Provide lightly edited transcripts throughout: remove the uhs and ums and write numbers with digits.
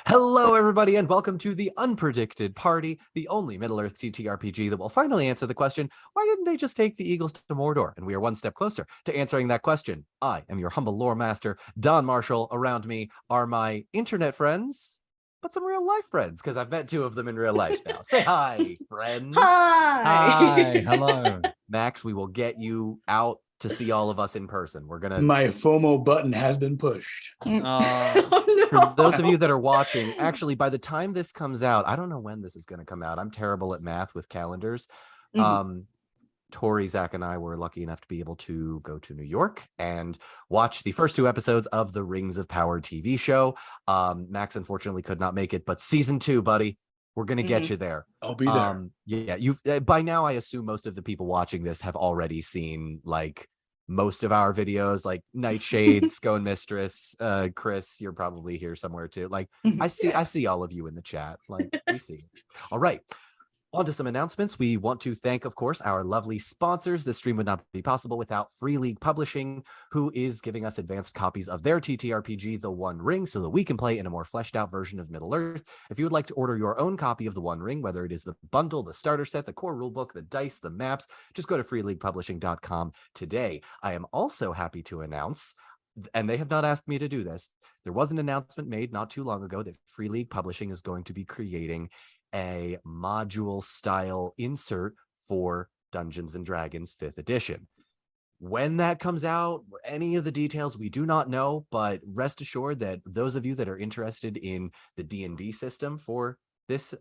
Hello, everybody, and welcome to the Unpredicted Party, the only Middle-earth TTRPG that will finally answer the question, why didn't they just take the Eagles to Mordor? And we are one step closer to answering that question. I am your humble lore master, Don Marshall. Around me are my internet friends, but some real-life friends, because I've met two of them in real life now. Say hi, friends. Hi, hello. Max, we will get you out to see all of us in person. We're gonna. My FOMO button has been pushed. For those of you that are watching, actually, by the time this comes out, I don't know when this is going to come out. I'm terrible at math with calendars. Tori, Zach, and I were lucky enough to be able to go to New York and watch the first two episodes of the Rings of Power TV show. Max unfortunately could not make it, but season 2, buddy, we're going to get you there. I'll be there. Yeah, you've by now, I assume most of the people watching this have already seen like most of our videos, like Nightshade, Scone Mistress, Chris, you're probably here somewhere too. Like I see all of you in the chat. Like we see. All right. On to some announcements. We want to thank, of course, our lovely sponsors. This stream would not be possible without Free League Publishing, who is giving us advanced copies of their TTRPG, The One Ring, so that we can play in a more fleshed out version of Middle-earth. If you would like to order your own copy of The One Ring, whether it is the bundle, the starter set, the core rulebook, the dice, the maps, just go to freeleaguepublishing.com today. I am also happy to announce, and they have not asked me to do this, there was an announcement made not too long ago that Free League Publishing is going to be creating a module style insert for Dungeons and Dragons 5th edition. When that comes out, any of the details we do not know, but rest assured that those of you that are interested in the D&D system for this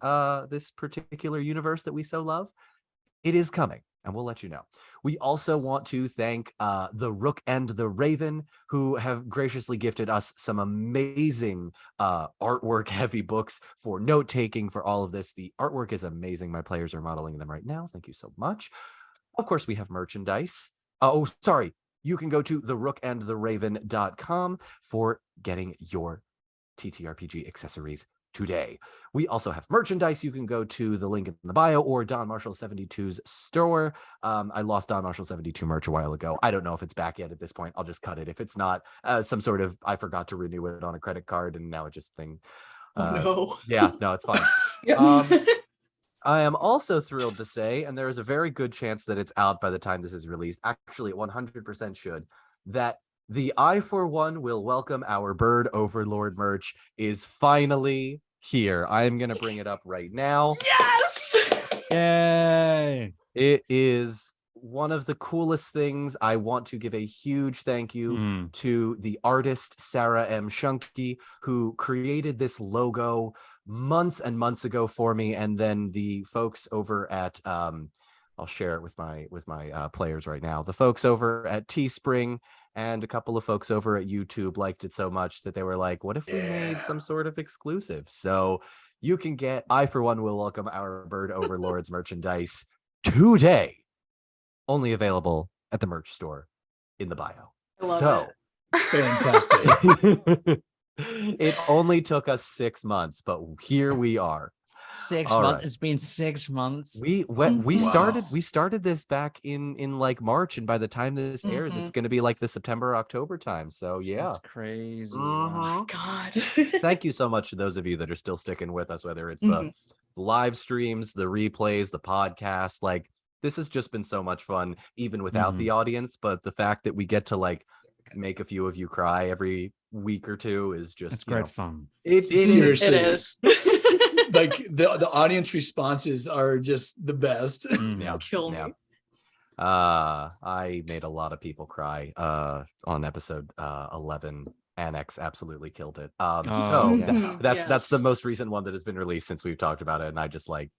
this particular universe that we so love, it is coming, and we'll let you know. We also want to thank the Rook and the Raven, who have graciously gifted us some amazing artwork-heavy books for note-taking for all of this. The artwork is amazing. My players are modeling them right now. Thank you so much. Of course, we have merchandise. You can go to therookandtheraven.com for getting your TTRPG accessories today. We also have merchandise. You can go to the link in the bio or Don Marshall 72's store. I lost Don Marshall 72 merch a while ago. I don't know if it's back yet at this point. I'll just cut it. If it's not, some sort of I forgot to renew it on a credit card and now it just thing. No. Yeah, no, it's fine. Yep. I am also thrilled to say, and there is a very good chance that it's out by the time this is released, actually it 100% should, that the I For One Will Welcome Our Bird Overlord merch is finally here. I am going to bring it up right now. Yes! Yay! It is one of the coolest things. I want to give a huge thank you to the artist, Sarah M. Shunky, who created this logo months and months ago for me. And then the folks over at, I'll share it with my players right now. The folks over at Teespring and a couple of folks over at YouTube liked it so much that they were like, what if we made some sort of exclusive? So you can get I For One Will Welcome Our Bird Overlords merchandise today. Only available at the merch store in the bio. I love it. Fantastic. It only took us 6 months, but here we are. 6 All months. right. It's been 6 months. We started this back in like March, and by the time this airs, it's going to be like the September October time. So yeah, That's crazy. Oh God. Thank you so much to those of you that are still sticking with us, whether it's the live streams, the replays, the podcast. Like this has just been so much fun, even without the audience. But the fact that we get to like make a few of you cry every week or two is just It's great fun. Seriously. It is. Like the audience responses are just the best. Yeah, Kill me. I made a lot of people cry on episode 11. Annex absolutely killed it. That's the most recent one that has been released since we've talked about it, and I just like,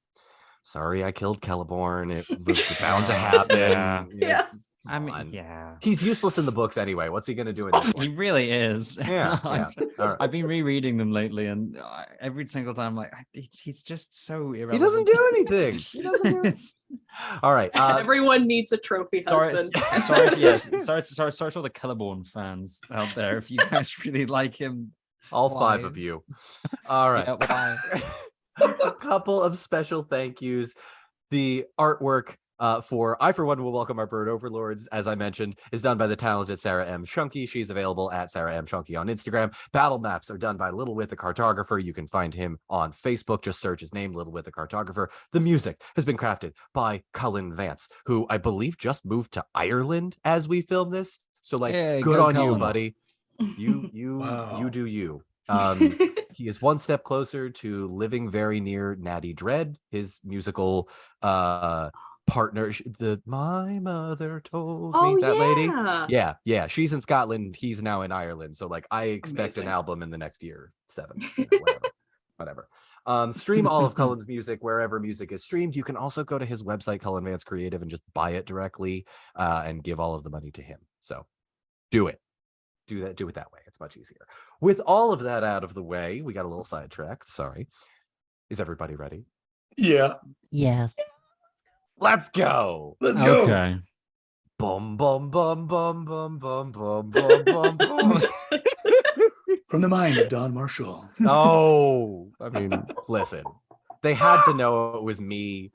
sorry I killed Celeborn, it was bound to happen. Yeah. I mean, he's useless in the books anyway. What's he gonna do in this one? He really is. Yeah. All right. I've been rereading them lately, and every single time, like, he's just so irrelevant. He doesn't do anything. He doesn't do anything. All right. Everyone needs a trophy husband. Sorry to all the Celeborn fans out there. If you guys really like him, all 5 of you. All right. Yeah, why? A couple of special thank yous. The artwork For I, for one, will welcome our bird overlords, as I mentioned, is done by the talented Sarah M. Chunky. She's available at Sarah M. Chunky on Instagram. Battle maps are done by Little With the Cartographer. You can find him on Facebook. Just search his name, Little With the Cartographer. The music has been crafted by Cullen Vance, who I believe just moved to Ireland as we film this. So, like, Yeah, good go on you, Cullen. buddy. You Wow. do you. He is one step closer to living very near Natty Dread, his musical partner. My mother told me, that lady. Yeah, she's in Scotland, he's now in Ireland, so like I expect an album in the next year 7, whatever. Stream all of Cullen's music wherever music is streamed. You can also go to his website, Cullen Vance Creative, and just buy it directly and give all of the money to him. So do it that way. It's much easier. With all of that out of the way, we got a little sidetracked. Sorry. Is everybody ready? Yeah. Yes. Let's go. Let's go. Okay. Bum bum bum bum bum bum bum bum bum bum. From the mind of Don Marshall. Oh, I mean, listen. They had to know it was me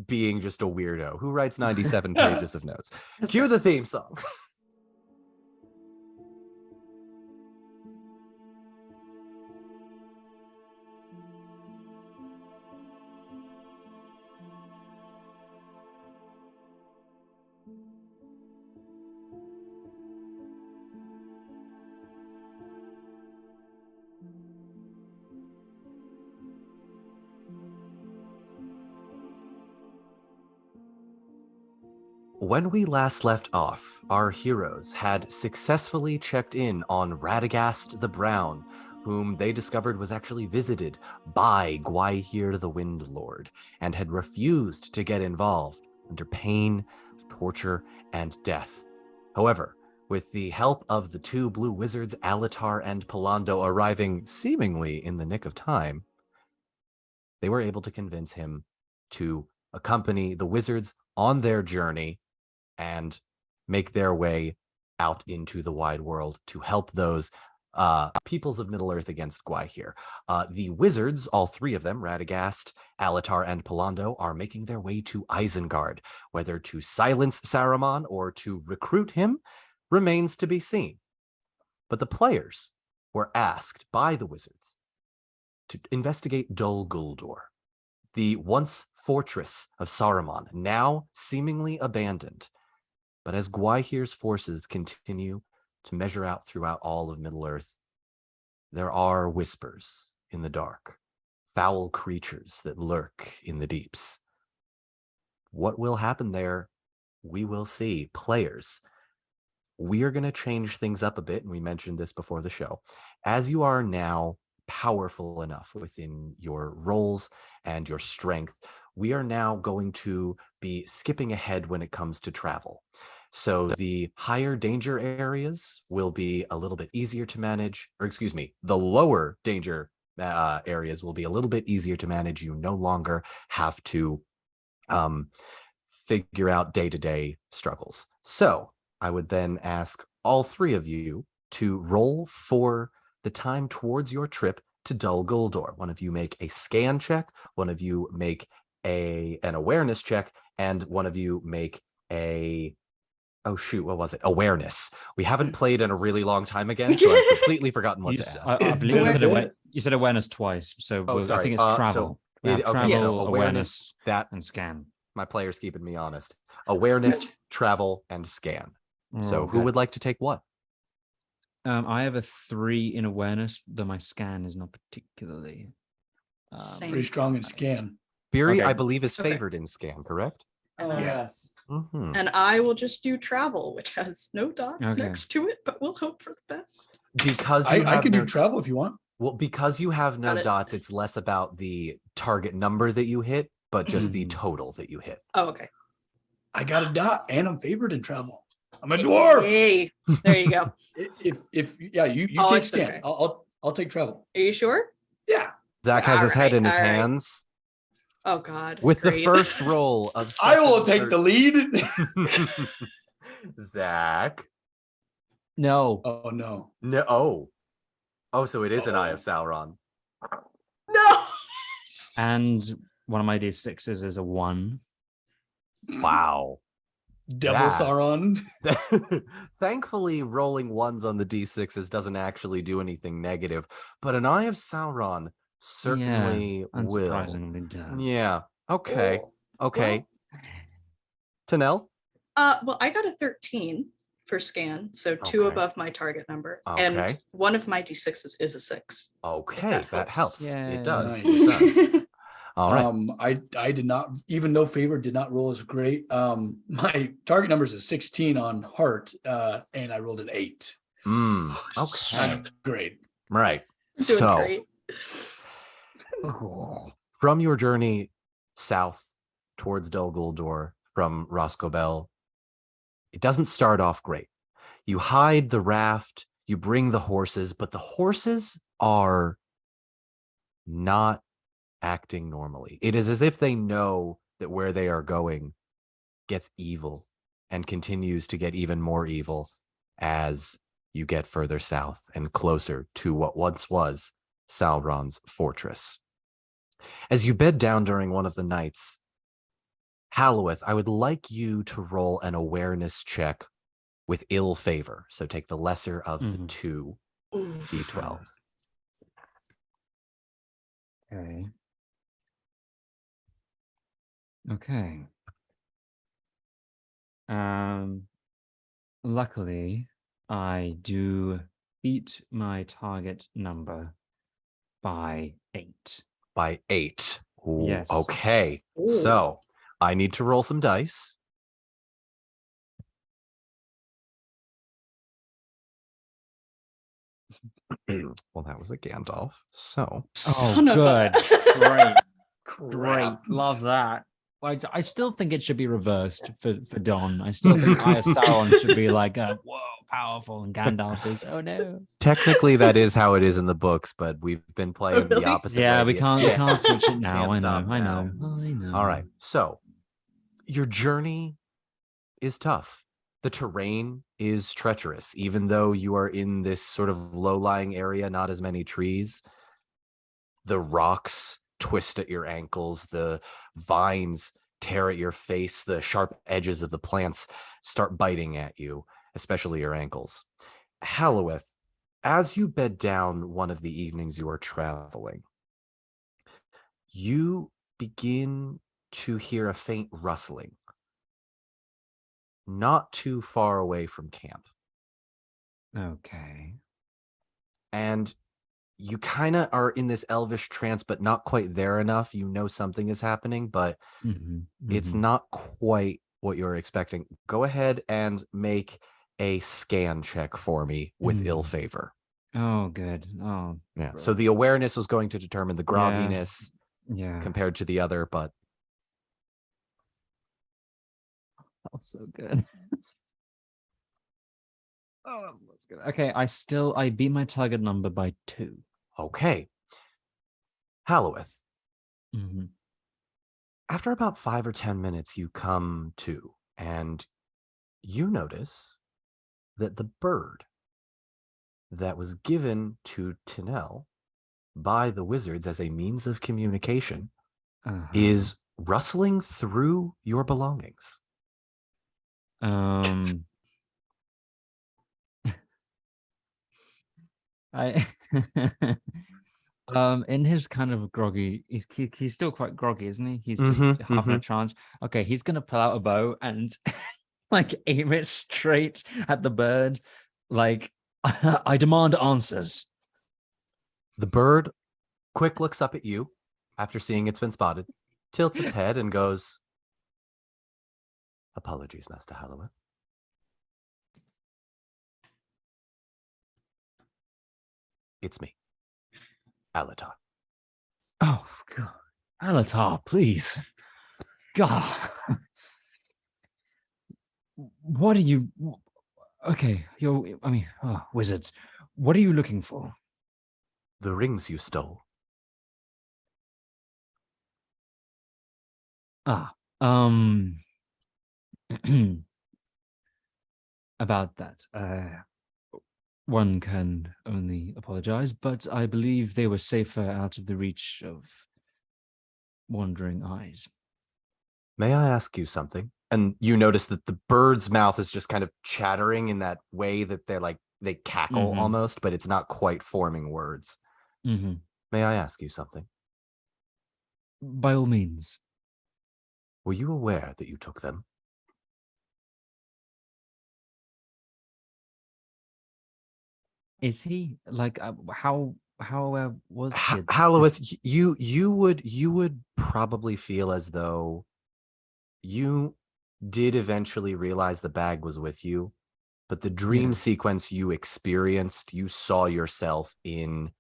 being just a weirdo who writes 97 pages of notes. Cue the theme song. When we last left off, our heroes had successfully checked in on Radagast the Brown, whom they discovered was actually visited by Gwaihir the Wind Lord, and had refused to get involved under pain of torture and death. However, with the help of the two blue wizards, Alatar and Palando, arriving seemingly in the nick of time, they were able to convince him to accompany the wizards on their journey and make their way out into the wide world to help those peoples of Middle-earth against Gwaihir. The wizards, all three of them, Radagast, Alatar, and Palando, are making their way to Isengard. Whether to silence Saruman or to recruit him remains to be seen. But the players were asked by the wizards to investigate Dol Guldur, the once fortress of Saruman, now seemingly abandoned. But as Gwaihir's forces continue to measure out throughout all of Middle-earth, there are whispers in the dark, foul creatures that lurk in the deeps. What will happen there, we will see. Players, we are going to change things up a bit, and we mentioned this before the show. As you are now powerful enough within your roles and your strength, we are now going to be skipping ahead when it comes to travel. So the higher danger areas will be a little bit easier to manage, or excuse me, the lower danger areas will be a little bit easier to manage. You no longer have to figure out day-to-day struggles. So I would then ask all three of you to roll for the time towards your trip to Dol Guldur. One of you make a scan check, one of you make an awareness check, and one of you make a awareness. We haven't played in a really long time again, so I've completely forgotten what to ask. I believe you said awareness twice, so I think it's travel. Travel, awareness, that and scan. My player's keeping me honest. Awareness, travel, and scan. So who would like to take what? I have a 3 in awareness, though my scan is not particularly pretty strong in scan. Beery, I believe, is favored in scan, correct? Yes. Mm-hmm. And I will just do travel, which has no dots next to it, but we'll hope for the best. Because I can do travel if you want. Well, because you have no dots, it's less about the target number that you hit, but just the total that you hit. Oh, okay. I got a dot, and I'm favored in travel. I'm a dwarf. Hey, there you go. if you take scan. Okay. I'll take travel. Are you sure? Yeah. Zach has his head in his hands. Oh God! With the first roll of, I will take the lead. Zach. No. Oh no. No. Oh, so it is an Eye of Sauron. No. And one of my D6s is a 1. Wow. Devil That- Sauron. Thankfully, rolling ones on the d6s doesn't actually do anything negative, but an Eye of Sauron certainly will. Unsurprisingly does. Yeah. Okay. Oh, Okay. Tanel? Well, I got a 13 for scan, so 2 Okay. above my target number. Okay. And one of my d6s is a 6. Okay, that helps. Yay. It does. Nice. It does. All right. I did not, even though favor did not roll as great. My target number is a 16 on heart, and I rolled an 8. Okay. Not great. Right. Doing So, great. Cool. from your journey south towards Dol Guldur from Roscoe, it doesn't start off great. You hide the raft, you bring the horses, but the horses are not acting normally. It is as if they know that where they are going gets evil and continues to get even more evil as you get further south and closer to what once was Sauron's fortress. As you bed down during one of the nights, Halloweth, I would like you to roll an awareness check with ill favor. So take the lesser of the 2 d12s. Okay. Okay. Luckily, I do beat my target number by 8. By 8. Ooh, Yes. okay. Ooh. So I need to roll some dice. Well, that was a Gandalf. So Son of a- Great. Crap. Great. Love that. I still think it should be reversed for Don. I still think Eye of Sauron should be like, whoa, powerful, and Gandalf is, oh no. technically that is how it is in the books, but we've been playing really? the opposite Yeah, way. we can't switch it now. Can't I stop know. I now. know. I know. All right. So your journey is tough. The terrain is treacherous, even though you are in this sort of low-lying area, not as many trees. The rocks twist at your ankles, the vines tear at your face, the sharp edges of the plants start biting at you, especially your ankles. Halloweth, as you bed down one of the evenings you are traveling, you begin to hear a faint rustling not too far away from camp. Okay. And you kind of are in this elvish trance, but not quite there enough. You know something is happening, but it's not quite what you're expecting. Go ahead and make a scan check for me with ill favor. Oh, good. Oh, Yeah. So the awareness was going to determine the grogginess yeah. compared to the other, but That's so good. Oh, that's good. Okay, I beat my target number by 2. okay. Halloweth, Mm-hmm. after about 5 or 10 minutes, you come to, and you notice that the bird that was given to Tinel by the wizards as a means of communication is rustling through your belongings. I in his kind of groggy, he's still quite groggy, isn't he? He's just half in a trance. Okay, he's gonna pull out a bow and like aim it straight at the bird. Like, I demand answers. The bird quick looks up at you after seeing it's been spotted, tilts its head and goes, "Apologies, Master Halloweth. It's me, Alatar." Oh God, Alatar, please, God. What are you? Okay, wizards. What are you looking for? The rings you stole. About that, one can only apologize, but I believe they were safer out of the reach of wandering eyes. May I ask you something? And you notice that the bird's mouth is just kind of chattering in that way that they're like, they cackle almost, but it's not quite forming words. May I ask you something? By all means. Were you aware that you took them? Is he like how was he? Halloweth, you would probably feel as though you did eventually realize the bag was with you, but the dream sequence you experienced, you saw yourself in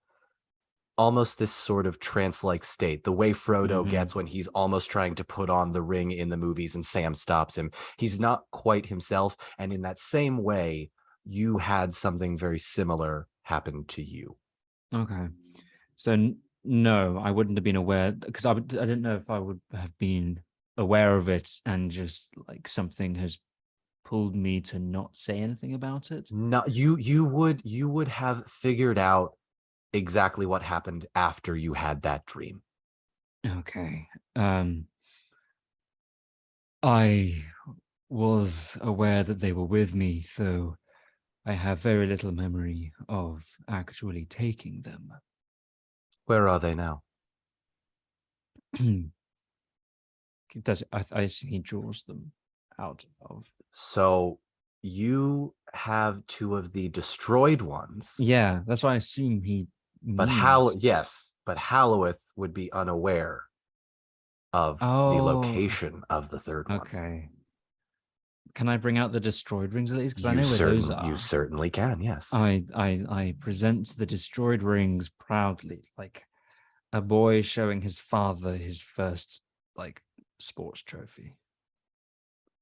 almost this sort of trance-like state, the way Frodo gets when he's almost trying to put on the ring in the movies and Sam stops him. He's not quite himself, and in that same way, you had something very similar happen to you. Okay. So no, I wouldn't have been aware, because I didn't know if I would have been aware of it and just like something has pulled me to not say anything about it. No, you would have figured out exactly what happened after you had that dream. Okay. I was aware that they were with me, though I have very little memory of actually taking them. Where are they now? I assume he draws them out of. So you have two of the destroyed ones. Yeah, that's what I assume he means. But Halloweth would be unaware of the location of the third one. Okay. Can I bring out the destroyed rings at least? Because I know where those are. You certainly can, yes. I present the destroyed rings proudly, like a boy showing his father his first like sports trophy.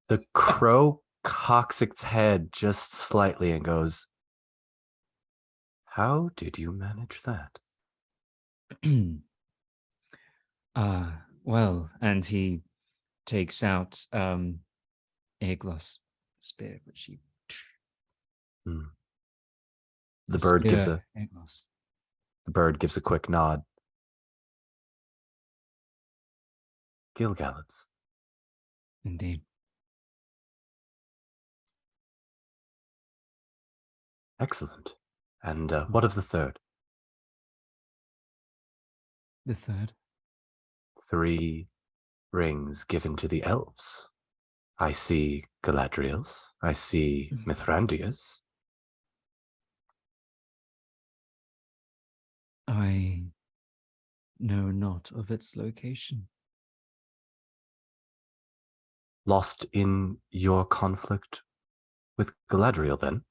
The crow cocks its head just slightly and goes, "How did you manage that?" Well, and he takes out Aeglos spear, which he The bird gives Aeglos. The bird gives a quick nod. Gilgallets. Indeed. Excellent. And what of the third? The third? 3 rings given to the elves. I see Galadriel's. I see Mithrandia's. I know not of its location. Lost in your conflict with Galadriel, then?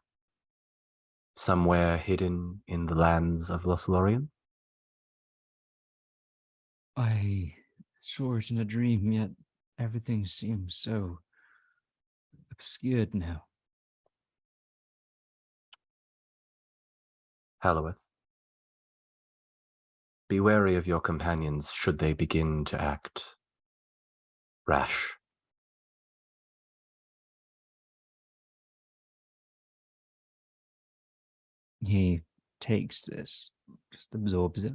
Somewhere hidden in the lands of Lothlorien? I saw it in a dream, yet everything seems so obscured now. Halloweth, be wary of your companions should they begin to act rash. He takes this, just absorbs it.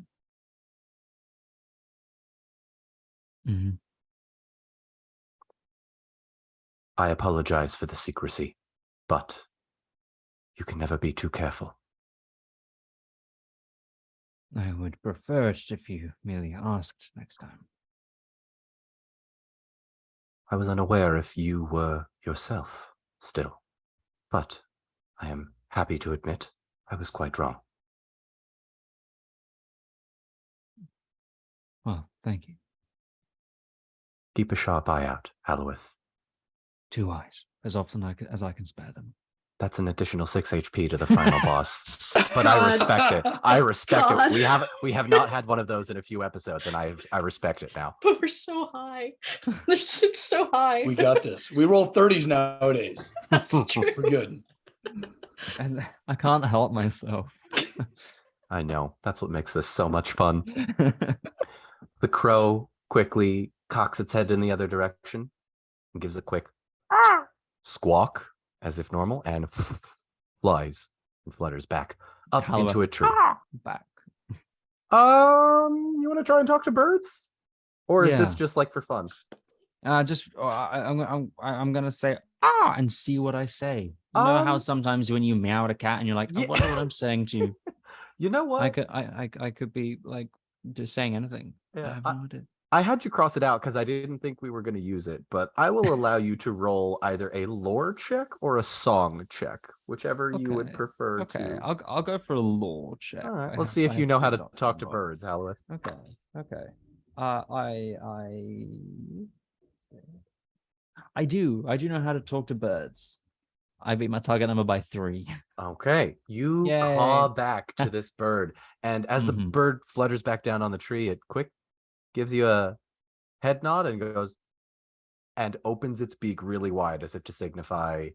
I apologize for the secrecy, but you can never be too careful. I would prefer it if you merely asked next time. I was unaware if you were yourself still, but I am happy to admit I was quite wrong. Well, thank you. Keep a sharp eye out, Halloweth. 2 eyes, as often as I can spare them. That's an additional 6 HP to the final boss. But I respect it. I respect it. We have not had one of those in a few episodes, and I respect it now. But we're so high. They're so high. We got this. We roll 30s nowadays. That's true. We're good. And I can't help myself. I know. That's what makes this so much fun. The crow quickly cocks its head in the other direction and gives a quick squawk as if normal and flies and flutters back up into a tree. Back. You want to try and talk to birds? Or is this Yeah. just like for fun? I'm gonna say and see what I say. You know how Um, sometimes when you meow at a cat and you're like, I yeah. wonder what I'm saying to you. You know what? I could be like just saying anything. I Yeah, have no idea. I had you cross it out because I didn't think we were going to use it, but I will allow you to roll either a lore check or a song check, whichever you would prefer Okay, to. I'll go for a lore check. All right, let's see if you know how to talk to birds, Alouth. Okay. I do know how to talk to birds. I beat my target number by 3. Okay, you Yay. caw back to this bird, and as the bird flutters back down on the tree, it gives you a head nod and goes and opens its beak really wide as if to signify,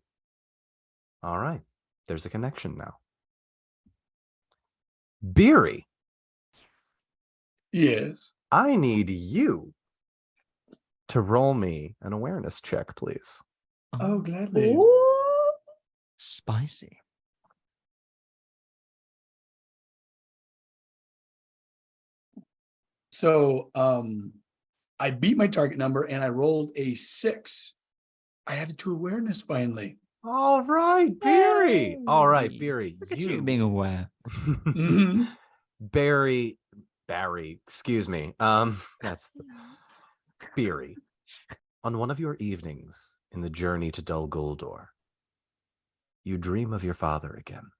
all right, there's a connection now. Beery. Yes. I need you to roll me an awareness check, please. Oh, gladly. Spicy. So I beat my target number and I rolled a 6. I added to awareness finally. All right, Beery. All right, Beery. Look at you being aware. Barry, excuse me. That's Beery. On one of your evenings in the journey to Dol Guldur, you dream of your father again.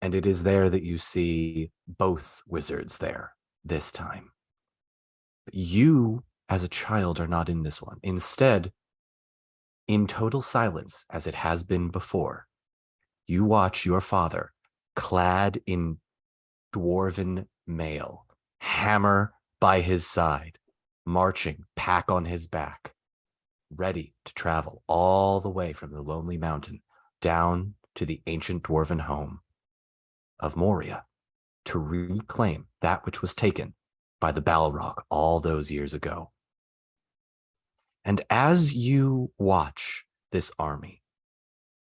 And it is there that you see both wizards there this time. But you, as a child, are not in this one. Instead, in total silence, as it has been before, you watch your father, clad in dwarven mail, hammer by his side, marching, pack on his back, ready to travel all the way from the lonely mountain down to the ancient dwarven home of Moria to reclaim that which was taken by the Balrog all those years ago. And as you watch this army,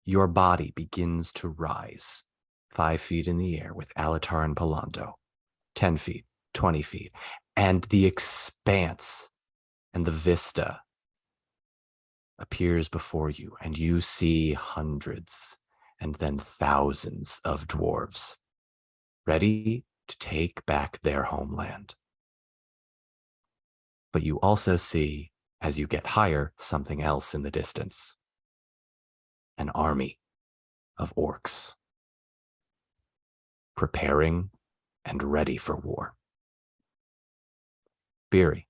your body begins to rise 5 feet in the air with Alatar and Palando, 10 feet, 20 feet, and the expanse and the vista appears before you, and you see hundreds and then thousands of dwarves ready to take back their homeland. But you also see, as you get higher, something else in the distance. An army of orcs preparing and ready for war. Beery,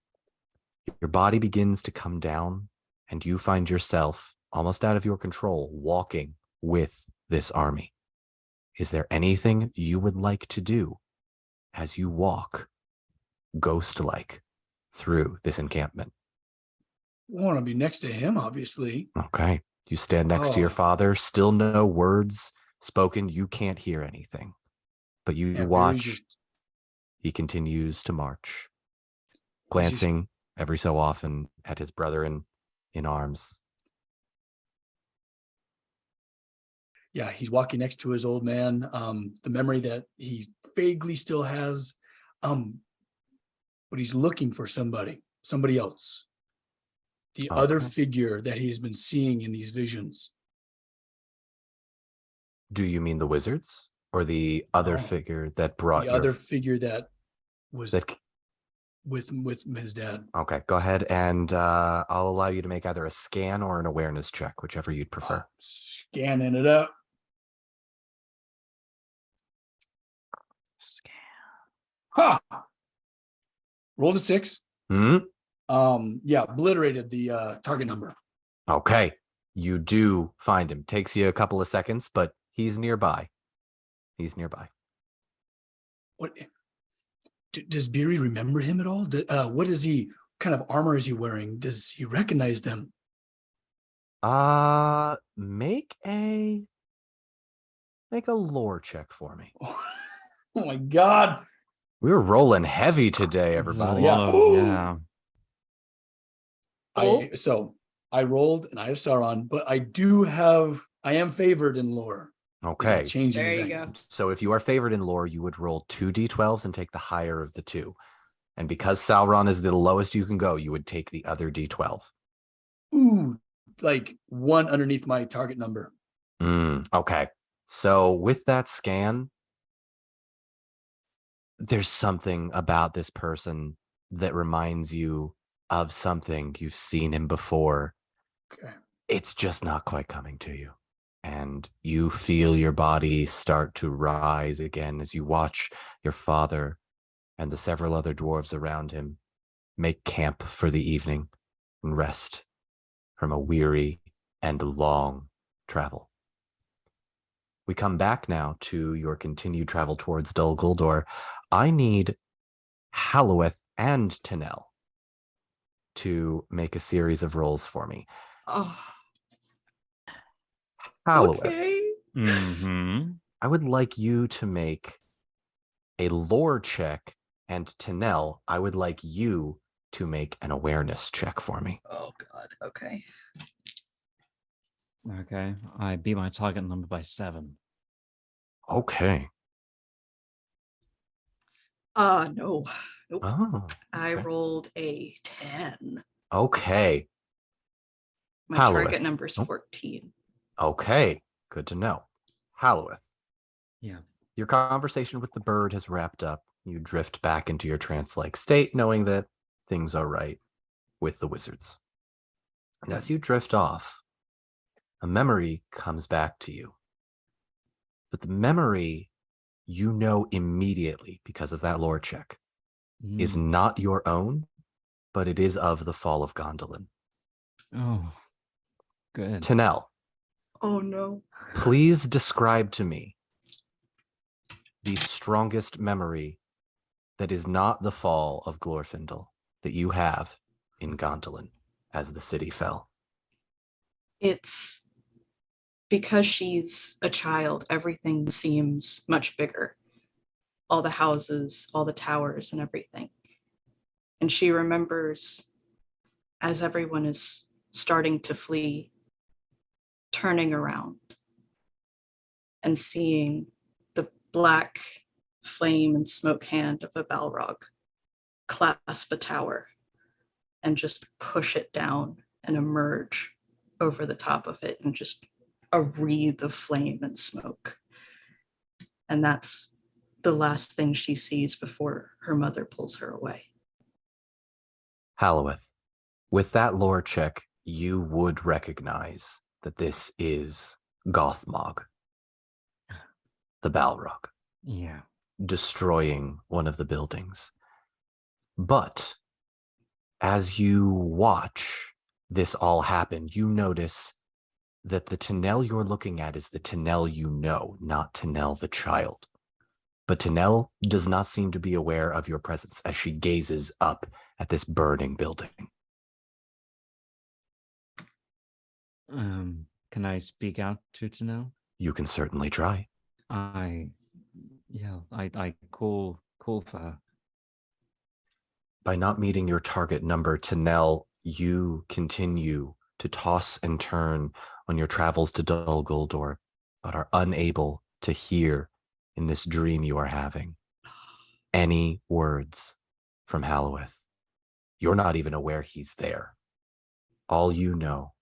your body begins to come down and you find yourself almost out of your control walking with this army. Is there anything you would like to do as you walk ghost-like through this encampment? I want to be next to him, obviously. Okay. You stand next to your father, still no words spoken. You can't hear anything, but you watch. He continues to march, glancing every so often at his brother in arms. Yeah, he's walking next to his old man. The memory that he vaguely still has, but he's looking for somebody else. The other figure that he's been seeing in these visions. Do you mean the wizards or the other figure that brought the other figure that was with his dad? Okay, go ahead and I'll allow you to make either a scan or an awareness check, whichever you'd prefer. Scanning it up. Scan. Ha! Rolled a 6. Hmm? Yeah, obliterated the target number. Okay, you do find him. Takes you a couple of seconds, but he's nearby. What does Beery remember him at all? What is he? Kind of armor is he wearing? Does he recognize them? Make a lore check for me. Oh my god. We're rolling heavy today, everybody. Yeah. I rolled and I have Sauron, but I am favored in lore. Okay. There you go. So if you are favored in lore, you would roll 2d12s and take the higher of the two. And because Sauron is the lowest you can go, you would take the other D12. Ooh, like 1 underneath my target number. Okay. So with that scan, there's something about this person that reminds you of something. You've seen him before. Okay. It's just not quite coming to you. And you feel your body start to rise again as you watch your father and the several other dwarves around him make camp for the evening and rest from a weary and long travel. We come back now to your continued travel towards Dol Guldur. I need Halloweth and Tanel to make a series of rolls for me. Oh, Halloweth, okay. I would like you to make a lore check, and Tanel, I would like you to make an awareness check for me. Oh God. Okay. Okay. I beat my target number by 7. Okay. No. Nope. Oh, I okay. rolled a 10. Okay. My Halloweth. target number is 14. Okay. Good to know. Halloweth. Yeah. Your conversation with the bird has wrapped up. You drift back into your trance-like state, knowing that things are right with the wizards. And as you drift off, a memory comes back to you. But the memory, you know immediately because of that lore check, is not your own, but it is of the fall of Gondolin. Oh, good. Tanel, Oh no. please describe to me the strongest memory that is not the fall of Glorfindel that you have in Gondolin as the city fell. It's because she's a child, everything seems much bigger. All the houses, all the towers, and everything. And she remembers as everyone is starting to flee, turning around and seeing the black flame and smoke hand of a Balrog clasp a tower and just push it down and emerge over the top of it and just a wreath of flame and smoke. And that's the last thing she sees before her mother pulls her away. Halloweth, with that lore check, you would recognize that this is Gothmog, the Balrog. Yeah. Destroying one of the buildings. But as you watch this all happen, you notice that the Tanel you're looking at is the Tanel you know, not Tanel the child. But Tanel does not seem to be aware of your presence as she gazes up at this burning building. Can I speak out to Tanel? You can certainly try. I call for her. By not meeting your target number, Tanel, you continue to toss and turn on your travels to Dol Guldur, but are unable to hear in this dream you are having any words from Halloweth. You're not even aware he's there. All you know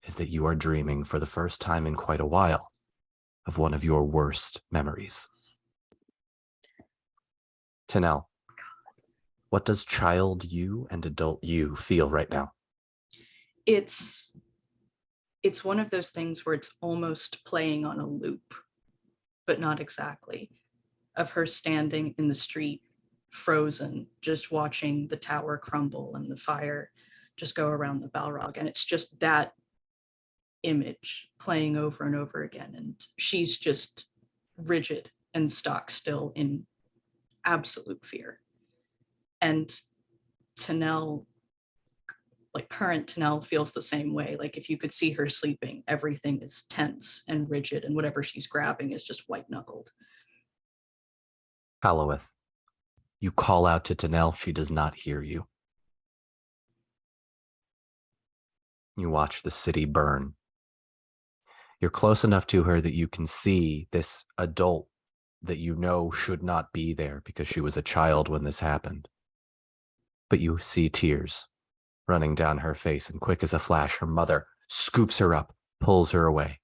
is that you are dreaming for the first time in quite a while of one of your worst memories. Tanel, what does child you and adult you feel right now? It's one of those things where it's almost playing on a loop, but not exactly, of her standing in the street, frozen, just watching the tower crumble and the fire just go around the Balrog. And it's just that image playing over and over again. And she's just rigid and stock still in absolute fear. And Tanel, like current Tanel, feels the same way. Like if you could see her sleeping, everything is tense and rigid, and whatever she's grabbing is just white knuckled. Halloweth, you call out to Tanel, she does not hear you. You watch the city burn. You're close enough to her that you can see this adult that you know should not be there because she was a child when this happened. But you see tears running down her face, and quick as a flash, her mother scoops her up, pulls her away.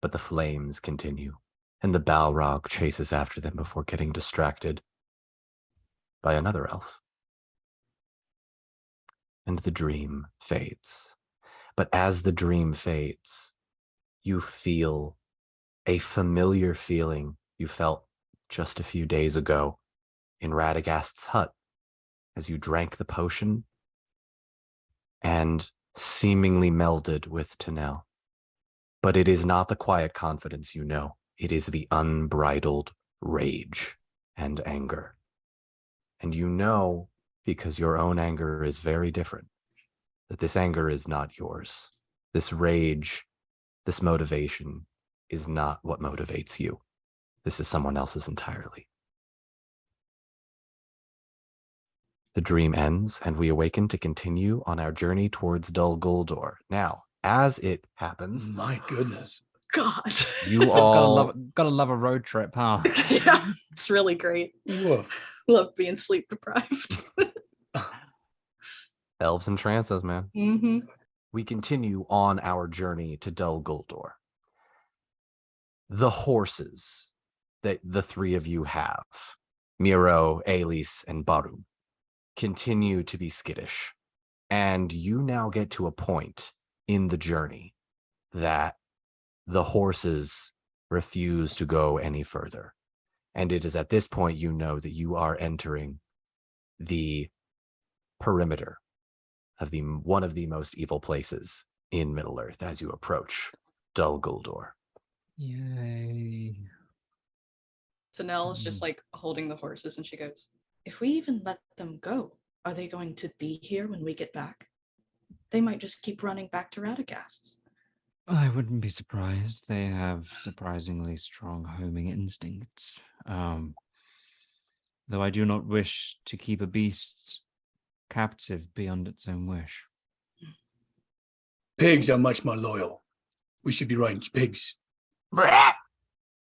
But the flames continue, and the Balrog chases after them before getting distracted by another elf. And the dream fades. But as the dream fades, you feel a familiar feeling you felt just a few days ago in Radagast's hut as you drank the potion and seemingly melded with Tanel. But it is not the quiet confidence you know. It is the unbridled rage and anger. And you know, because your own anger is very different, that this anger is not yours. This rage, this motivation is not what motivates you. This is someone else's entirely. The dream ends, and we awaken to continue on our journey towards Dol Guldur. Now, as it happens, My goodness. God. you all gotta love a road trip, huh? Yeah, it's really great. Woof. Love being sleep deprived. elves and trances, man. Mm-hmm. We continue on our journey to Dol Guldur. The horses that the three of you have, Miro, Aelys, and Barum, continue to be skittish. And you now get to a point in the journey that the horses refuse to go any further. And it is at this point you know that you are entering the perimeter of one of the most evil places in Middle-earth as you approach Dol Guldur. Yay. Tanel is just like holding the horses, and she goes, if we even let them go, are they going to be here when we get back? They might just keep running back to Radagast's. I wouldn't be surprised. They have surprisingly strong homing instincts. Though I do not wish to keep a beast captive beyond its own wish. Pigs are much more loyal. We should be riding pigs.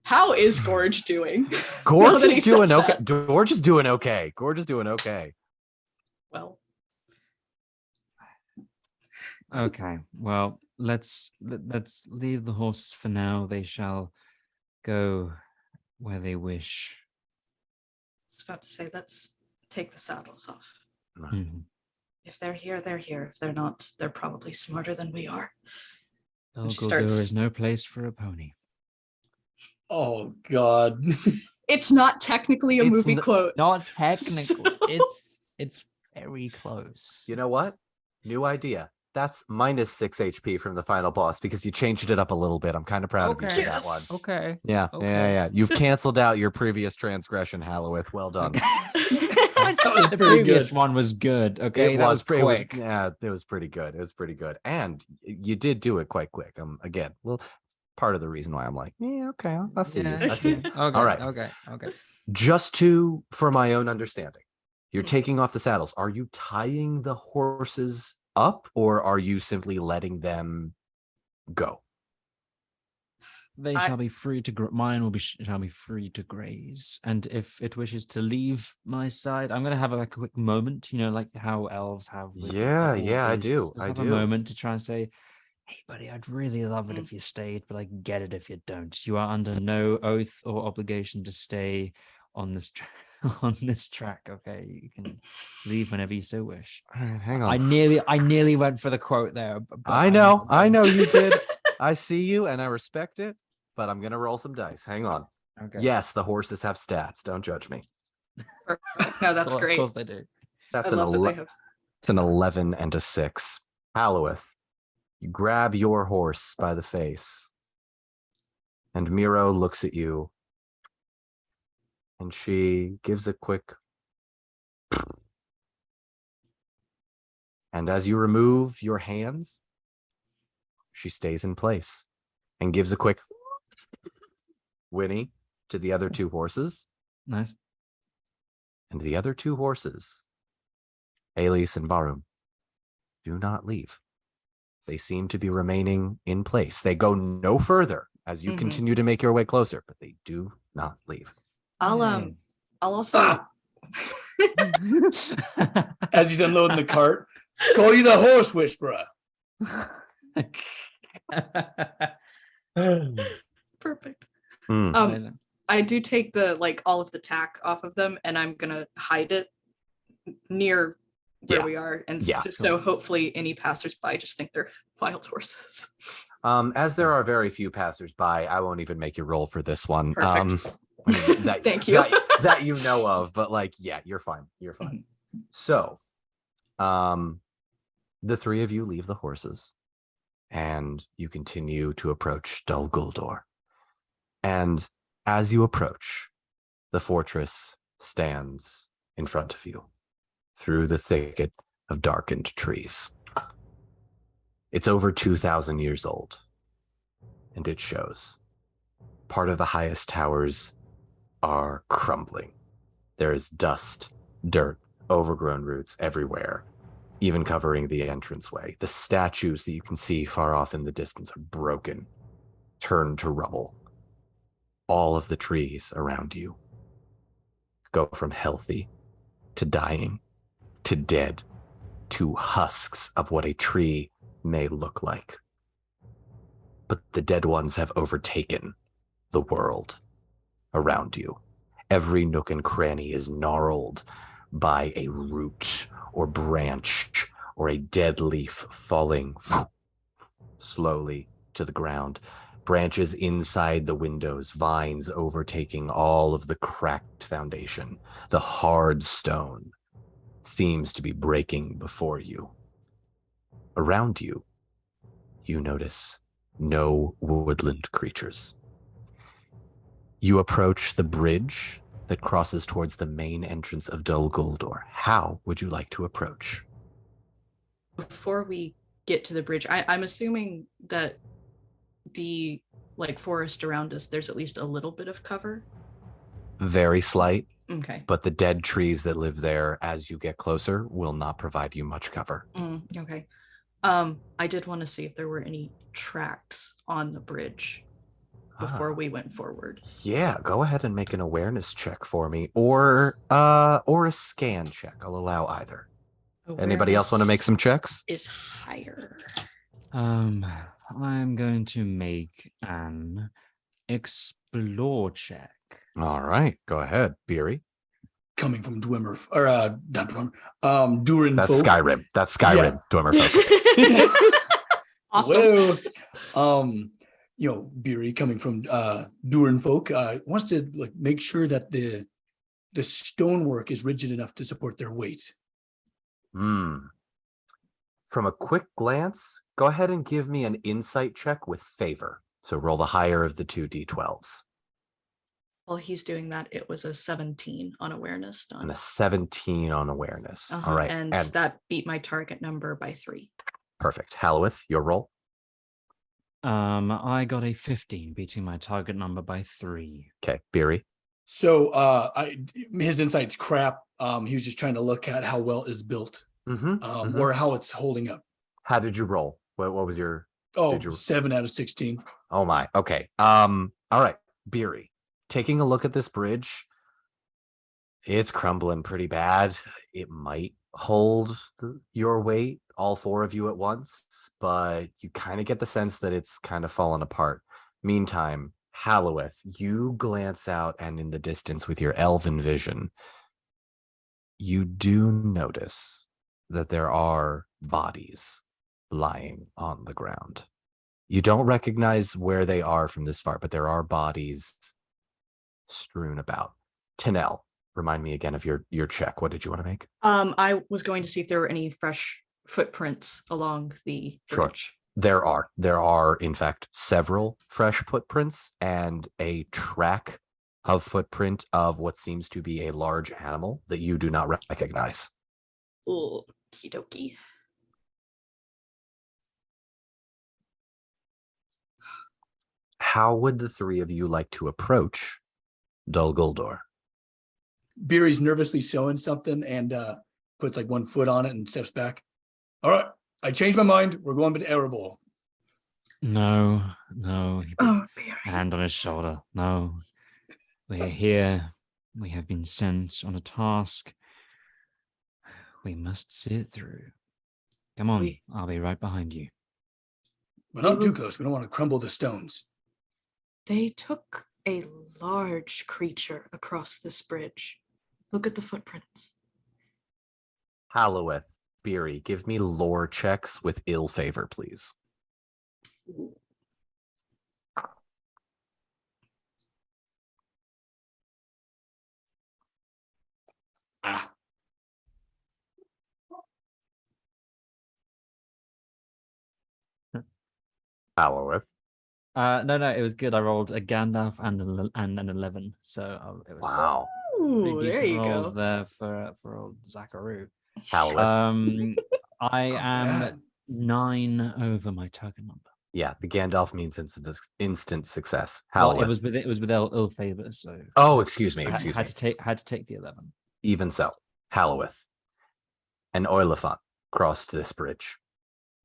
How is Gorge doing? Gorge Now that he is doing says okay. that. Gorge is doing okay. Gorge is doing okay. Well, Okay, well, let's leave the horses for now. They shall go where they wish. I was about to say, let's take the saddles off. Mhm. If they're here, they're here. If they're not, they're probably smarter than we are. Dol she Guldur starts- is no place for a pony. Oh, God. It's not technically a It's movie quote. Not technically. So- It's very close. You know what? New idea. That's minus 6 HP from the final boss because you changed it up a little bit. I'm kind of proud of you for Okay. that one. Yes. Okay. Yeah, Okay. yeah. You've canceled out your previous transgression, Hallowith. Well done. That was The pretty previous good. one was good. Okay, that was quick. it was pretty good. It was pretty good. And you did do it quite quick. Again, well, it's part of the reason why I'm like, yeah, okay, I'll see you. I see you. Okay. All right. Okay. Just for my own understanding, you're taking off the saddles. Are you tying the horses up, or are you simply letting them go? They shall be free to mine will be shall be free to graze, and if it wishes to leave my side, I'm gonna have a quick moment, like how elves have. With Yeah, other I beasts. do. Just I have do. a moment to try and say, "Hey, buddy, I'd really love it if you stayed, but I get it if you don't. You are under no oath or obligation to stay on this on this track. Okay, you can leave whenever you so wish." All right, hang on. I nearly went for the quote there. But I know you did. I see you and I respect it, but I'm gonna roll some dice. Hang on. Okay. Yes, the horses have stats. Don't judge me. No, that's great. Of course they do. I That's love that they have. It's an 11 and a 6. Hallowith, you grab your horse by the face, and Miro looks at you, and she gives a quick. And as you remove your hands, she stays in place and gives a quick whinny to the other two horses. Nice. And the other two horses, Aelys and Barum, do not leave. They seem to be remaining in place. They go no further as you continue to make your way closer, but they do not leave. I'll also As he's unloading the cart, call you the horse whisperer. Perfect. Amazing. I do take the all of the tack off of them, and I'm gonna hide it near where we are, and just so hopefully any passersby just think they're wild horses. As there are very few passersby, I won't even make you roll for this one. Perfect. Thank you. that you know of, but you're fine. You're fine. So, the three of you leave the horses, and you continue to approach Dol Guldur. And as you approach, the fortress stands in front of you through the thicket of darkened trees. It's over 2,000 years old, and it shows. Part of the highest towers are crumbling. There is dust, dirt, overgrown roots everywhere, even covering the entranceway. The statues that you can see far off in the distance are broken, turned to rubble. All of the trees around you go from healthy to dying to dead to husks of what a tree may look like. But the dead ones have overtaken the world around you. Every nook and cranny is gnarled by a root or branch or a dead leaf falling slowly to the ground. Branches inside the windows, vines overtaking all of the cracked foundation. The hard stone seems to be breaking before you. Around you, you notice no woodland creatures. You approach the bridge that crosses towards the main entrance of Dol Guldur. How would you like to approach? Before we get to the bridge, I'm assuming that the forest around us, there's at least a little bit of cover. Very slight. Okay. But the dead trees that live there as you get closer will not provide you much cover. Okay. I did want to see if there were any tracks on the bridge before we went forward. Yeah, go ahead and make an awareness check for me, or a scan check. I'll allow either. Anybody else want to make some checks? Is higher. I'm going to make an explore check. All right, go ahead, Beery. Coming from Dwemer, or not Dwemer, Durin That's folk. Skyrim. That's Skyrim. Yeah. Dwemer folk. Awesome. Well, Beery coming from Durin folk wants to make sure that the stonework is rigid enough to support their weight. From a quick glance, go ahead and give me an insight check with favor. So roll the higher of the two d12s. While he's doing that, it was a 17 on awareness done. And a 17 on awareness. All right. And that beat my target number by 3. Perfect. Halloweth, your roll? I got a 15, beating my target number by 3. Okay, Beery. So his insight's crap. He was just trying to look at how well it's built, or how it's holding up. How did you roll? What was your... 7 out of 16. Oh my. Okay. All right, Beery. Taking a look at this bridge, it's crumbling pretty bad. It might hold your weight, all 4 of you at once, but you kind of get the sense that it's kind of fallen apart. Meantime, Halloweth, you glance out, and in the distance with your elven vision, you do notice that there are bodies lying on the ground. You don't recognize where they are from this far, but there are bodies strewn about. Tanel, remind me again of your check. What did you want to make? I was going to see if there were any fresh footprints along the bridge. Sure. There are in fact several fresh footprints and a track of footprint of what seems to be a large animal that you do not recognize. Okie dokie. How would the 3 of you like to approach Dol Guldur? Beery's nervously sewing something and puts 1 foot on it and steps back. All right, I changed my mind. We're going to Erebor. No. He puts Beery. a hand on his shoulder. No. We are here. We have been sent on a task. We must see it through. Come on, We- I'll be right behind you. But not We too will- close. We don't want to crumble the stones. They took a large creature across this bridge. Look at the footprints. Halloweth, Beery, give me lore checks with ill favor, please. Ah, Halloweth. No, it was good. I rolled a Gandalf and an 11, so it was Wow. pretty Ooh, there decent you rolls go. there for old Zacharu. Halloweth. I not am bad. 9 over my target number. Yeah, the Gandalf means instant success. Well, Halloweth. it was with ill favor, so Oh, excuse me, I excuse had me. to take the 11. Even so, Halloweth. An Oilifant crossed this bridge.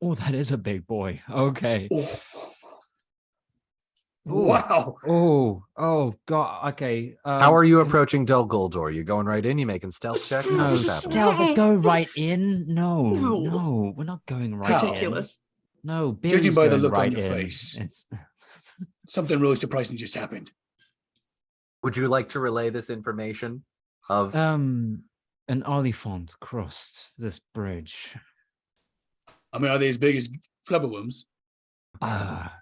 Oh, that is a big boy. Okay. Oh. Ooh. Wow. Oh, God. Okay. How are you approaching Dol Guldur? You going right in? You making stealth checks? No, What's happening? stealth. Go right in. No, No. no, we're not going right How? in. Ridiculous. No, Judging Billy's by the going look on right your in. face. It's Something really surprising just happened. Would you like to relay this information of an Oliphant crossed this bridge. I mean, are they as big as flubberworms? Ah,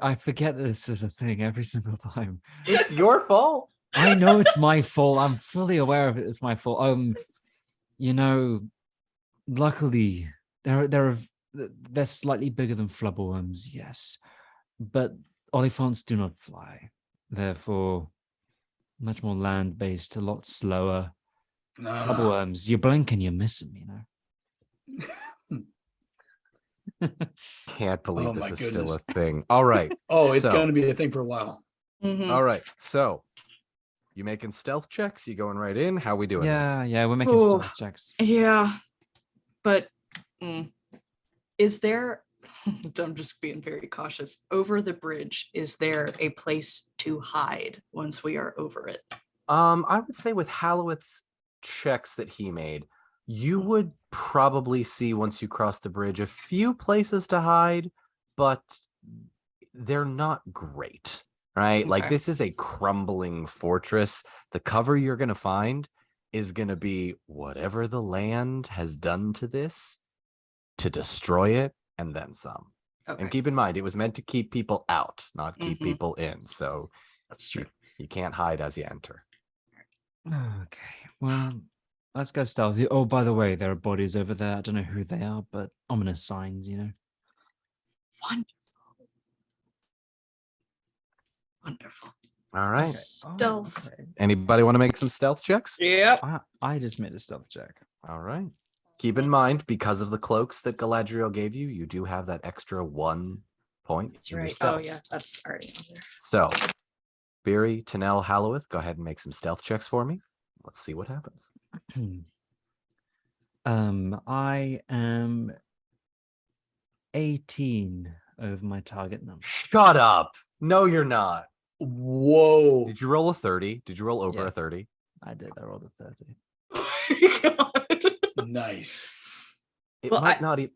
I forget that this is a thing every single time. It's your fault. I know it's my fault. I'm fully aware of it. It's my fault. You know, luckily they're slightly bigger than flubberworms, yes, but Oliphants do not fly. Therefore, much more land-based, a lot slower. Flubberworms, you blink and you miss them. You know. Can't believe Oh, this my is still a goodness. thing. All right. Oh, it's So- going to be a thing for a while. Mhm. All right. So you making stealth checks? You going right in? How we doing Yeah, this? yeah, we're making Oh. stealth checks. Yeah, but is there? I'm just being very cautious. Over the bridge, is there a place to hide once we are over it? I would say with Halloweth's checks that he made, you would probably see once you cross the bridge a few places to hide, but they're not great, right? Like Okay. this is a crumbling fortress. The cover you're going to find is going to be whatever the land has done to this to destroy it and then some. Okay, And keep in mind, it was meant to keep people out, not keep Mhm. people in. So that's true. you can't hide as you enter. Okay, well, let's go stealthy. Oh, by the way, there are bodies over there. I don't know who they are, but ominous signs, you know. Wonderful. Wonderful. All right. Stealth. Okay. Anybody want to make some stealth checks? Yep. I just made a stealth check. All right. Keep in mind, because of the cloaks that Galadriel gave you, you do have that extra 1 point. That's in your right. Oh stealth. yeah, that's already on there. So, Beery, Tanel, Halloweth, go ahead and make some stealth checks for me. Let's see what happens. I am 18 over my target number. Shut up. No, you're not. Whoa. Did you roll a 30? Did you roll over Yeah. a 30? I did. I rolled a 30. Oh my God. Nice. It Well, might I- not even.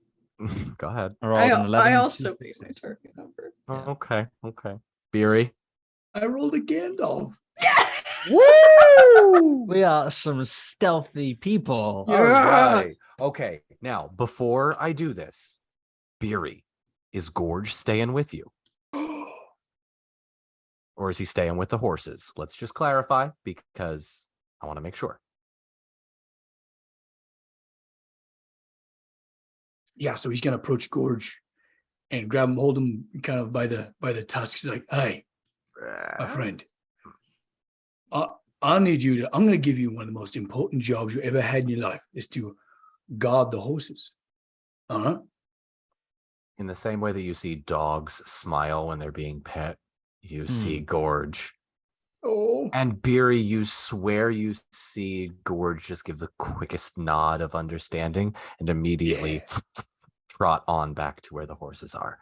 Go ahead. I rolled an 11. I two also made my successes. target number. Yeah. Okay. Okay. Beery. I rolled a Gandalf. Woo! We are some stealthy people. Yeah. All right. Okay. Now, before I do this, Beery, is Gorge staying with you? Or is he staying with the horses? Let's just clarify because I want to make sure. Yeah, so he's gonna approach Gorge and grab him, hold him kind of by the tusks. He's like, "Hey, my friend, I need you to. I'm gonna give you one of the most important jobs you ever had in your life. Is to guard the horses. In the same way that you see dogs smile when they're being pet, you see Gorge. Oh, And Beery, you swear you see Gorge just give the quickest nod of understanding and immediately trot on back to where the horses are.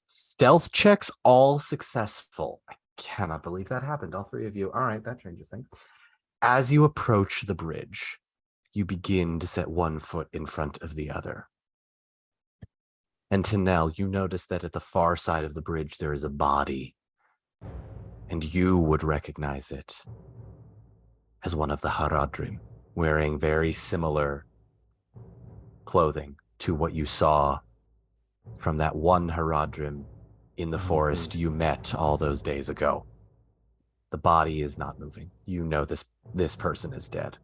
Stealth checks all successful. I cannot believe that happened. All three of you. All right, that changes things. As you approach the bridge, you begin to set one foot in front of the other. And Tanel, you notice that at the far side of the bridge there is a body, and you would recognize it as one of the Haradrim, wearing very similar clothing to what you saw from that one Haradrim in the forest you met all those days ago. The body is not moving. You know this person is dead.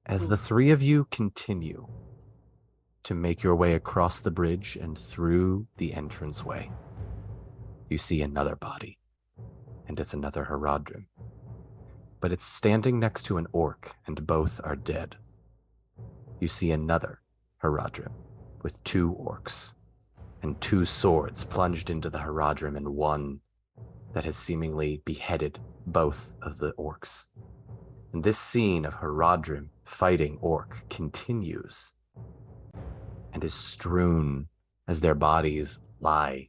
As the three of you continue to make your way across the bridge and through the entranceway, you see another body, and it's another Haradrim. But it's standing next to an orc, and both are dead. You see another Haradrim with two orcs and two swords plunged into the Haradrim, and one that has seemingly beheaded both of the orcs. And this scene of Haradrim fighting orc continues and is strewn as their bodies lie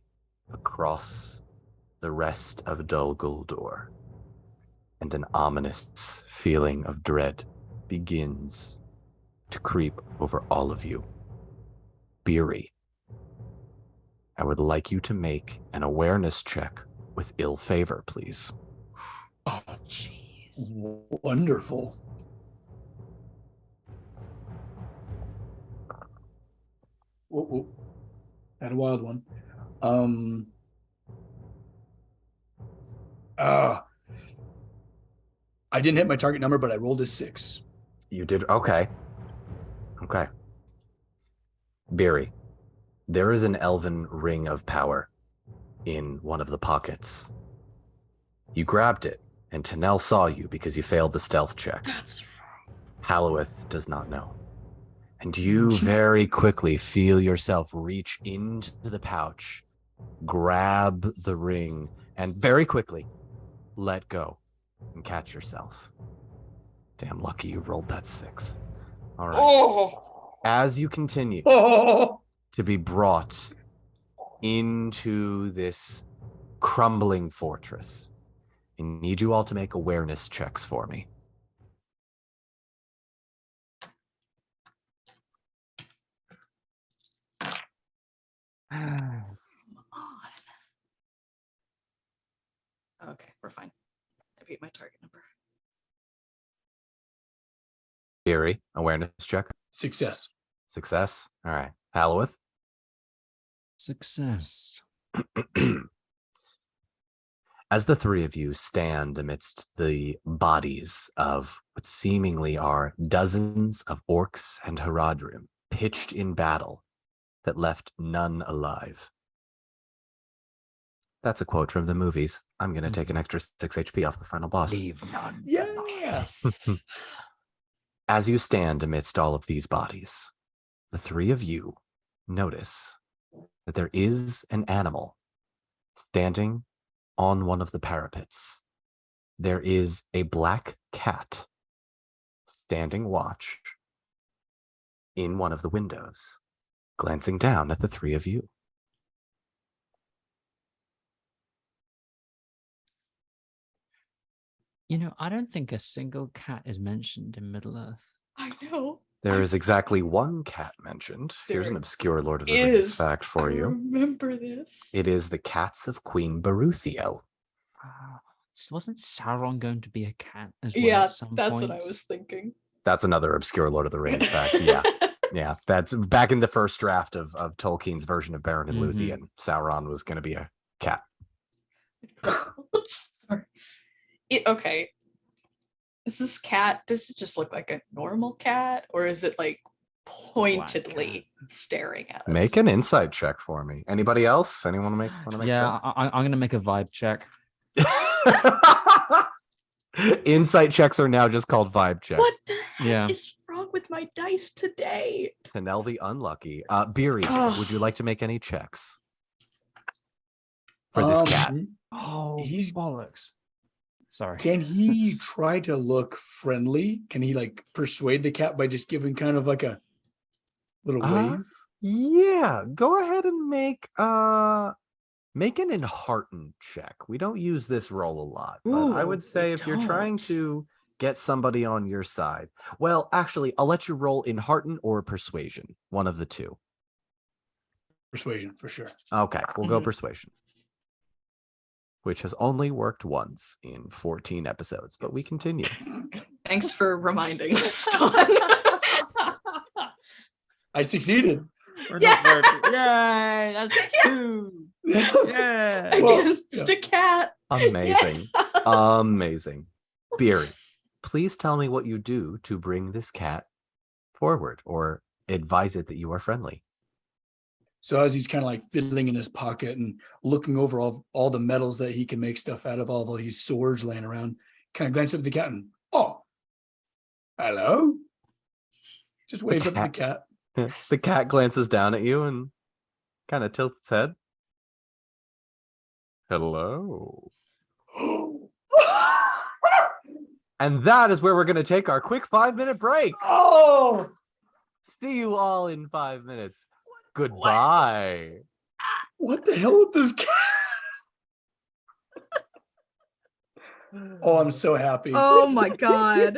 across the rest of Dol Guldur. And an ominous feeling of dread begins to creep over all of you. Beery, I would like you to make an awareness check with ill favor, please. Oh, jeez. Wonderful. Whoa. Had a wild one. I didn't hit my target number, but I rolled a 6. You did? Okay. Beery, there is an elven ring of power in one of the pockets. You grabbed it, and Tanel saw you because you failed the stealth check. That's wrong. Halloweth does not know. And you very quickly feel yourself reach into the pouch, grab the ring, and very quickly let go and catch yourself. Damn lucky you rolled that 6. All right. Oh. As you continue to be brought into this crumbling fortress, I need you all to make awareness checks for me. Come on. Okay, we're fine. I beat my target number. Beery, awareness check. Success. Success. All right. Halloweth. Success. As the three of you stand amidst the bodies of what seemingly are dozens of orcs and Haradrim pitched in battle that left none alive. That's a quote from the movies. I'm going to take an extra 6 HP off the final boss. Leave none. Yes. As you stand amidst all of these bodies, the three of you notice that there is an animal standing on one of the parapets. There is a black cat standing watch in one of the windows, glancing down at the three of you. You know, I don't think a single cat is mentioned in Middle-earth. I know. There is exactly one cat mentioned. Here's an There obscure Lord of the Rings is. fact for I you. remember this. It is the cats of Queen Baruthiel. Wasn't Sauron going to be a cat as well? Yeah, at some that's point? what I was thinking. That's another obscure Lord of the Rings fact. Yeah. Yeah, that's back in the first draft of Tolkien's version of Beren and Luthien. Sauron was going to be a cat. Sorry. Okay. Is this cat, does it just look like a normal cat, or is it like pointedly staring at us? Make an insight check for me. Anybody else? Anyone want to make Yeah, checks? I'm going to make a vibe check. Insight checks are now just called vibe checks. What the heck Yeah. is wrong with my dice today? Tanel the Unlucky. Beery, would you like to make any checks for this cat? Oh, He's- bollocks. Sorry. Can he try to look friendly? Can he like persuade the cat by just giving kind of like a little wave? Yeah, go ahead and make Make an enhearten check. We don't use this roll a lot, but I Ooh, would say we if you're trying don't. to get somebody on your side, well, actually, I'll let you roll enhearten or persuasion, one of the two. Persuasion for sure. Okay, we'll go Mhm. persuasion, which has only worked once in 14 episodes, but we continue. Thanks for reminding us, Don. I succeeded. We're Yeah. not very. Yay! That's 2. Yeah. Against a cat. Amazing. Yeah. Amazing. Beery, please tell me what you do to bring this cat forward or advise it that you are friendly. So as he's kind of like fiddling in his pocket and looking over all the metals that he can make stuff out of, all these swords laying around, kind of glances up at the cat and, oh, hello. Just waves up at the cat. The cat glances down at you and kind of tilts its head. Hello. And that is where we're going to take our quick 5-minute break. Oh, See you all in 5 minutes. Goodbye. what the hell with this cat? Oh, I'm so happy. Oh my god.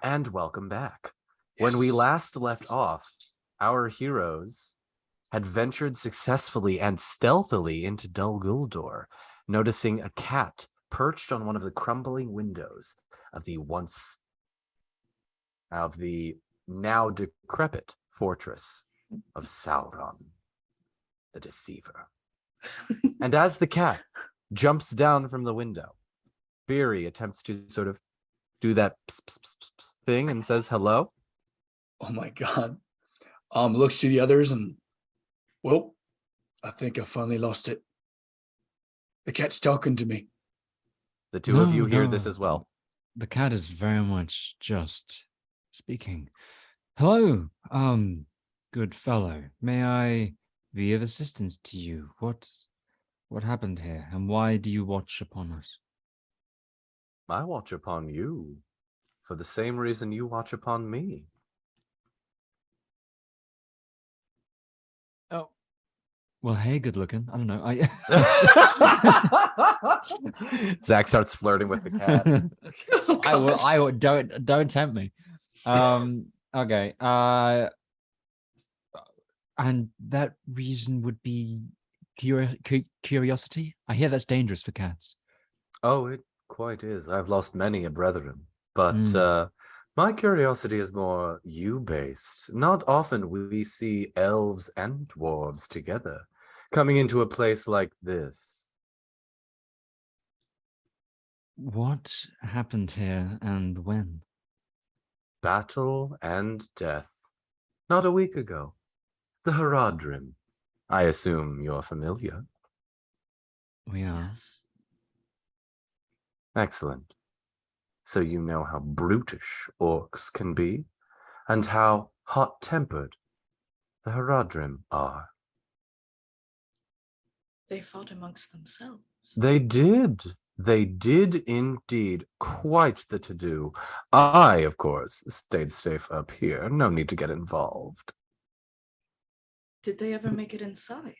And welcome back. When we Yes. last left off, our heroes had ventured successfully and stealthily into Dol Guldur, noticing a cat perched on one of the crumbling windows of the now decrepit fortress of Sauron, the Deceiver. And as the cat jumps down from the window, Beery attempts to sort of do that pss, pss, pss, pss, pss thing and says hello. Oh my God. Looks to the others and, well, I think I finally lost it. The cat's talking to me. The two of you hear No, this as well. The cat is very much just speaking. Hello, good fellow. May I be of assistance to you? What happened here, and why do you watch upon us? I watch upon you for the same reason you watch upon me. Oh, well, hey, good looking. I don't know. Zach starts flirting with the cat. Oh, I will. God. I will. Don't tempt me. Okay. And that reason would be curiosity. I hear that's dangerous for cats. Oh, it quite is. I've lost many a brethren, but Mm. my curiosity is more you-based. Not often we see elves and dwarves together coming into a place like this. What happened here and when? Battle and death. Not a week ago. The Haradrim. I assume you're familiar. We are. Yes. Excellent. So you know how brutish orcs can be, and how hot-tempered the Haradrim are. They fought amongst themselves. They did. They did indeed. Quite the to-do. I, of course, stayed safe up here. No need to get involved. Did they ever make it inside?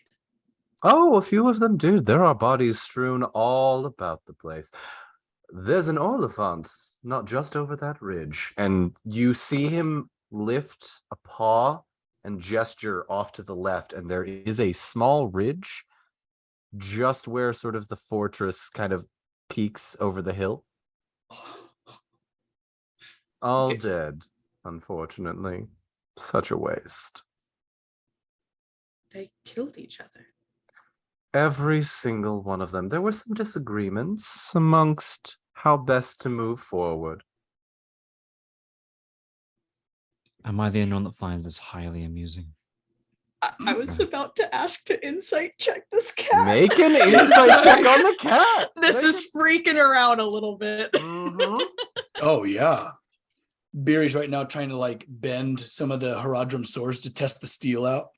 Oh, a few of them did. There are bodies strewn all about the place. There's an Oliphant, not just over that ridge. And you see him lift a paw and gesture off to the left, and there is a small ridge just where sort of the fortress kind of peaks over the hill. All Okay. dead, unfortunately. Such a waste. They killed each other. Every single one of them. There were some disagreements amongst how best to move forward. Am I the only one that finds this highly amusing? I was about to ask to insight check this cat. Make an insight check on the cat. This Make is freaking her out a little bit. Mhm. Oh yeah. Beery's right now trying to like bend some of the Haradrim swords to test the steel out.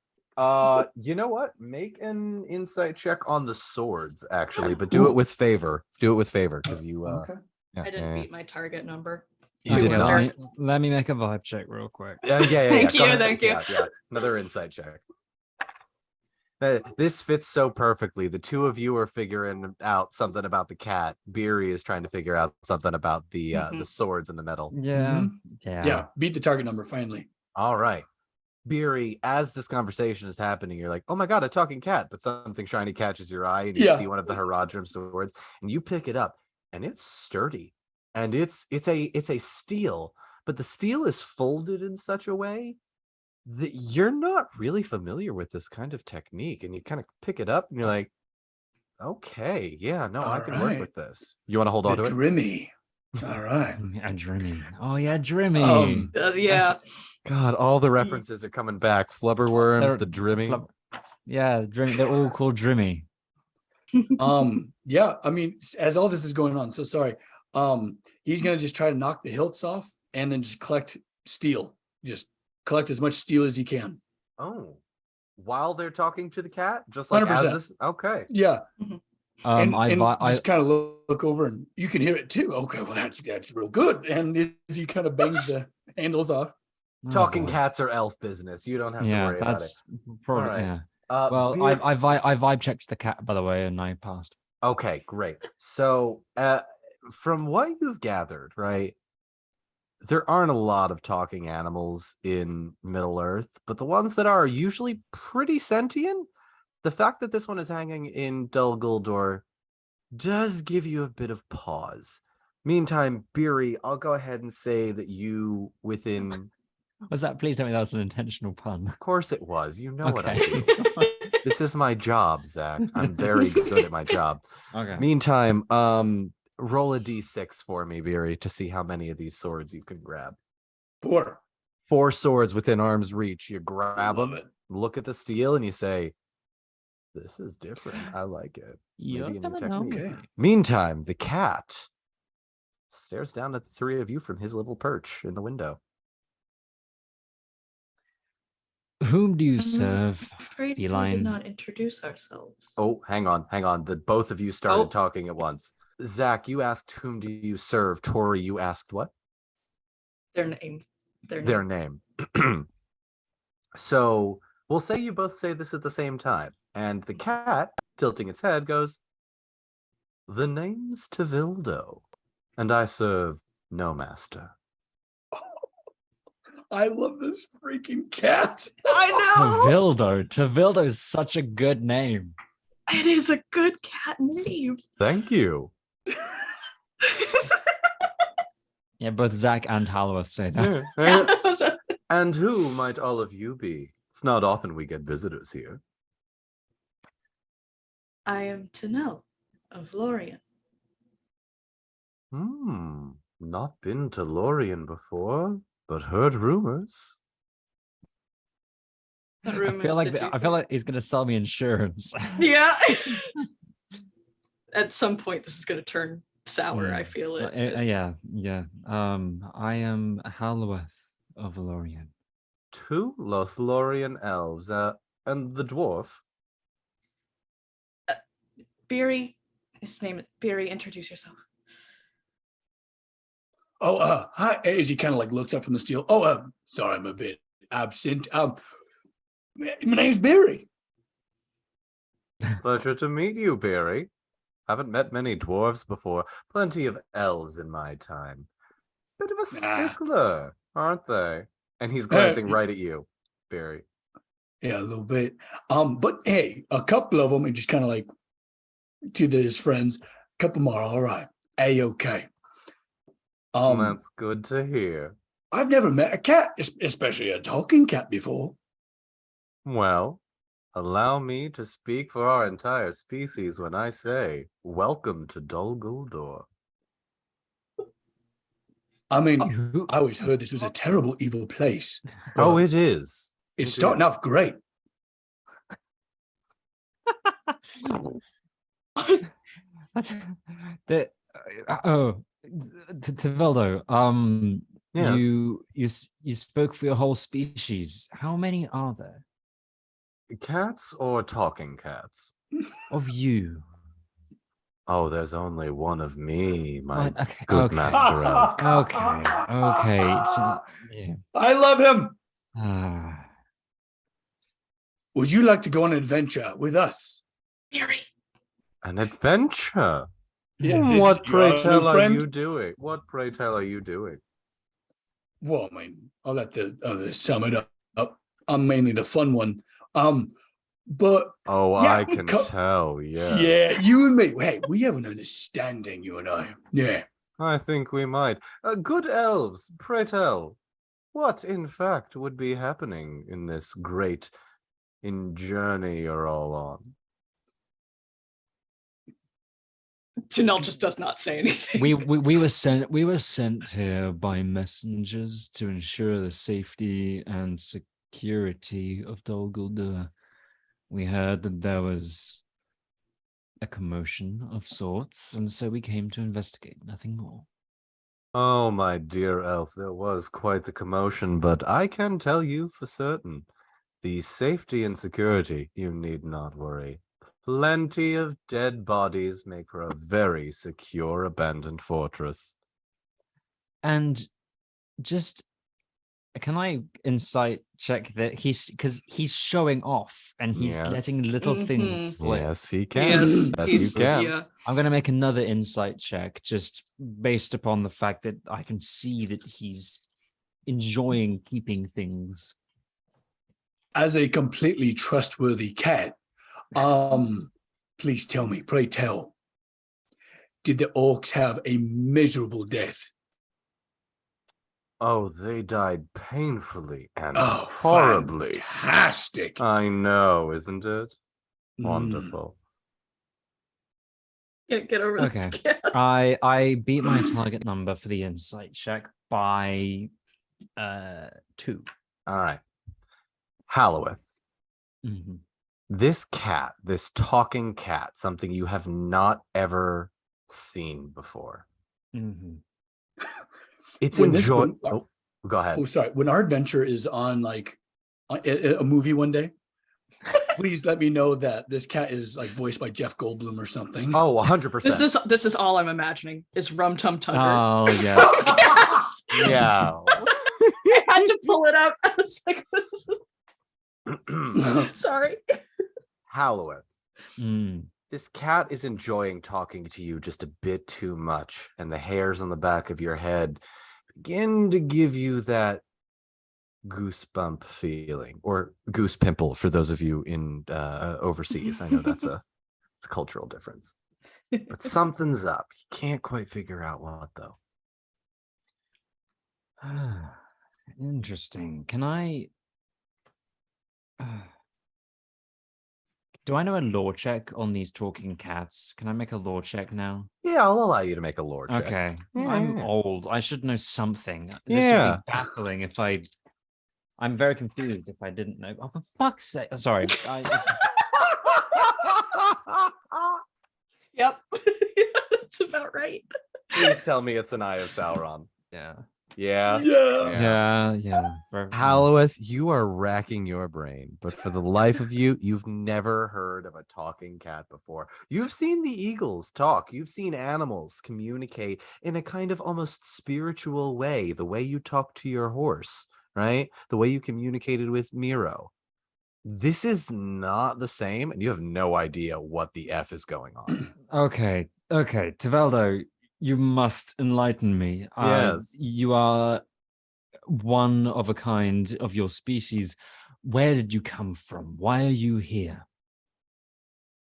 You know what? Make an insight check on the swords, actually, but do it with favor. Do it with favor, because you Okay. yeah, I didn't yeah. beat my target number. You did Okay, not. let me make a vibe check real quick. Yeah. Thank Go you, ahead. thank you. Yeah. Another insight check. This fits so perfectly. The two of you are figuring out something about the cat. Beery is trying to figure out something about the swords and the metal. Yeah. Yeah. Beat the target number finally. All right. Beery, as this conversation is happening, you're like, oh my God, a talking cat, but something shiny catches your eye and you Yeah. see one of the Haradrim swords and you pick it up and it's sturdy and it's a steel, but the steel is folded in such a way that you're not really familiar with this kind of technique, and you kind of pick it up and you're like, okay, yeah, no, I can work Alright. with this. You want to hold The on to it? Drimmy. All right. A Drimmy. Oh yeah, Drimmy. Yeah. God, all the references are coming back. Flubberworms, They're- the Drimmy. Yeah, Drimmy. They're all called Drimmy. Yeah, I mean, as all this is going on, so sorry. He's gonna just try to knock the hilts off and then just collect steel. Just collect as much steel as he can. Oh, while they're talking to the cat, just like as 100%. this. Okay. Yeah. And I just kind of look over and you can hear it too. Okay, well that's real good. And as he kind of bangs the handles off. oh, Talking boy. cats are elf business. You don't have to Yeah, worry about it. that's probably All right. yeah. Well, Well, I vibe checked the cat, by the way, and I passed. okay, great. So, from what you've gathered, right, there aren't a lot of talking animals in Middle Earth, but the ones that are usually pretty sentient. The fact that this one is hanging in Dol Guldur does give you a bit of pause. Meantime, Beery, I'll go ahead and say that you within... Was that? Please tell me that was an intentional pun. Of course it was. You know what I Okay. do. This is my job, Zach. I'm very good at my job. Okay. Meantime, roll a d6 for me, Beery, to see how many of these swords you can grab. 4. 4 swords within arm's reach. You grab Love them, it. look at the steel, and you say, "This is different. I like it." You're Maybe a new gonna know. technique. Okay. Meantime, the cat stares down at the 3 of you from his little perch in the window. Whom do you I'm serve? afraid we Feline. did not introduce ourselves. Oh, hang on. The both of you started Oh. talking at once. Zach, you asked whom do you serve? Tori, you asked what? Their name. Their name. So we'll say you both say this at the same time. And the cat, tilting its head, goes, "The name's Tevildo, and I serve no master." I love this freaking cat. I know. Tevildo is such a good name. It is a good cat name. Thank you. Yeah, both Zach and Halworth say that. Yeah. And who might all of you be? It's not often we get visitors here. I am Tanel of Lorien. Not been to Lorien before, but heard rumors. What I rumors feel like did you I feel like he's gonna sell me insurance. Yeah. At some point, this is going to turn sour. I feel it. Yeah. I am Halworth of Lorien. 2 Lothlorien elves, and the dwarf. Beery, his name is Beery. Introduce yourself. Oh, hi. As he kind of like looks up from the steel. Oh, sorry, I'm a bit absent. My name's Barry. Pleasure to meet you, Barry. Haven't met many dwarves before. Plenty of elves in my time. Bit of a stickler, aren't they? And he's glancing right at you, Barry. Yeah, a little bit. But hey, a couple of them, and just kind of like to his friends, a couple more, all right. A-okay. That's good to hear. I've never met a cat, especially a talking cat before. Well, allow me to speak for our entire species when I say, welcome to Dol Guldur. I mean, I always heard this was a terrible, evil place. Oh, it is. It's starting off great. Tevildo, Yes. you spoke for your whole species. How many are there Cats or talking cats? of you? Oh, there's only one of me, my What? Okay, good okay. master elf. Okay. So, yeah. I love him. Ah. Would you like to go on an adventure with us? Beery. An adventure? Yeah, What, pray your tell, new are friend? you doing? What, pray tell, are you doing? Well, I mean, I'll let the others sum it up. I'm mainly the fun one. But Oh, yeah, I can tell, yeah. Yeah, you and me. Hey, we have an understanding, you and I. Yeah. I think we might. Good elves, pray tell, what, in fact, would be happening in this great journey you're all on? Tanel just does not say anything. We were sent here by messengers to ensure the safety and security of Dol Guldur. We heard that there was a commotion of sorts, and so we came to investigate, nothing more. Oh, my dear elf, there was quite the commotion, but I can tell you for certain, the safety and security, you need not worry. Plenty of dead bodies make for a very secure abandoned fortress. And just can I insight check that because he's showing off and he's Yes. letting little things slip. Yes, he can. Yes, Yes, you can. yeah. I'm gonna make another insight check just based upon the fact that I can see that he's enjoying keeping things. As a completely trustworthy cat, please tell me, pray tell, did the orcs have a miserable death? Oh, they died painfully and Oh, horribly. fantastic. I know, isn't it? Mm. Wonderful. Get over Okay. this cat. I beat my target number for the insight check by 2. All right. Halloweth, Mhm. this cat, this talking cat, something you have not ever seen before. Mhm. It's When this- enjoy. when- Oh, go ahead. Oh, sorry. When our adventure is on like a movie one day, please let me know that this cat is like voiced by Jeff Goldblum or something. Oh, 100%. This is all I'm imagining is Rum Tum Tugger. Oh yes. Yes. Yeah. I had to pull it up. I was like, what is this? Sorry. Halloweth, Mm. this cat is enjoying talking to you just a bit too much, and the hairs on the back of your head begin to give you that goosebump feeling, or goose pimple for those of you in overseas. I know it's a cultural difference, but something's up. You can't quite figure out what though. Interesting. Can I? Do I know a lore check on these talking cats? Can I make a lore check now? Yeah, I'll allow you to make a lore check. Okay. Yeah, I'm yeah. old. I should know something. This would Yeah. be baffling if I'm very confused if I didn't know. Oh, for fuck's sake. Sorry. Yep. That's about right. Please tell me it's an Eye of Sauron. Yeah. Yeah. Yeah. Halloweth, you are racking your brain, but for the life of you, you've never heard of a talking cat before. You've seen the eagles talk. You've seen animals communicate in a kind of almost spiritual way, the way you talk to your horse, right? The way you communicated with Miro. This is not the same, and you have no idea what the F is going on. Okay. Tevildo, you must enlighten me. Yes. You are one of a kind of your species. Where did you come from? Why are you here?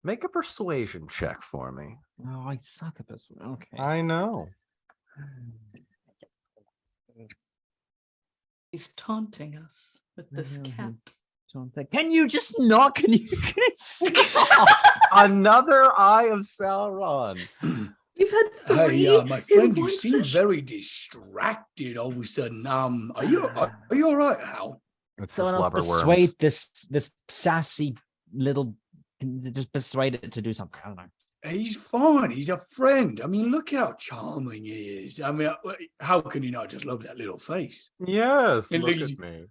Make a persuasion check for me. Oh, I suck at this one. Okay. I know. He's taunting us with this cat. Can you just not? Can you stop? Another Eye of Sauron. You've had three. Hey, my friend, in you one seem session. very distracted all of a sudden. Are you all right, Hal? It's the Someone else flubber persuade worms. this sassy little. Just persuade it to do something. I don't know. He's fine. He's a friend. I mean, look how charming he is. I mean, how can you not just love that little face? Yes, And look look, at me.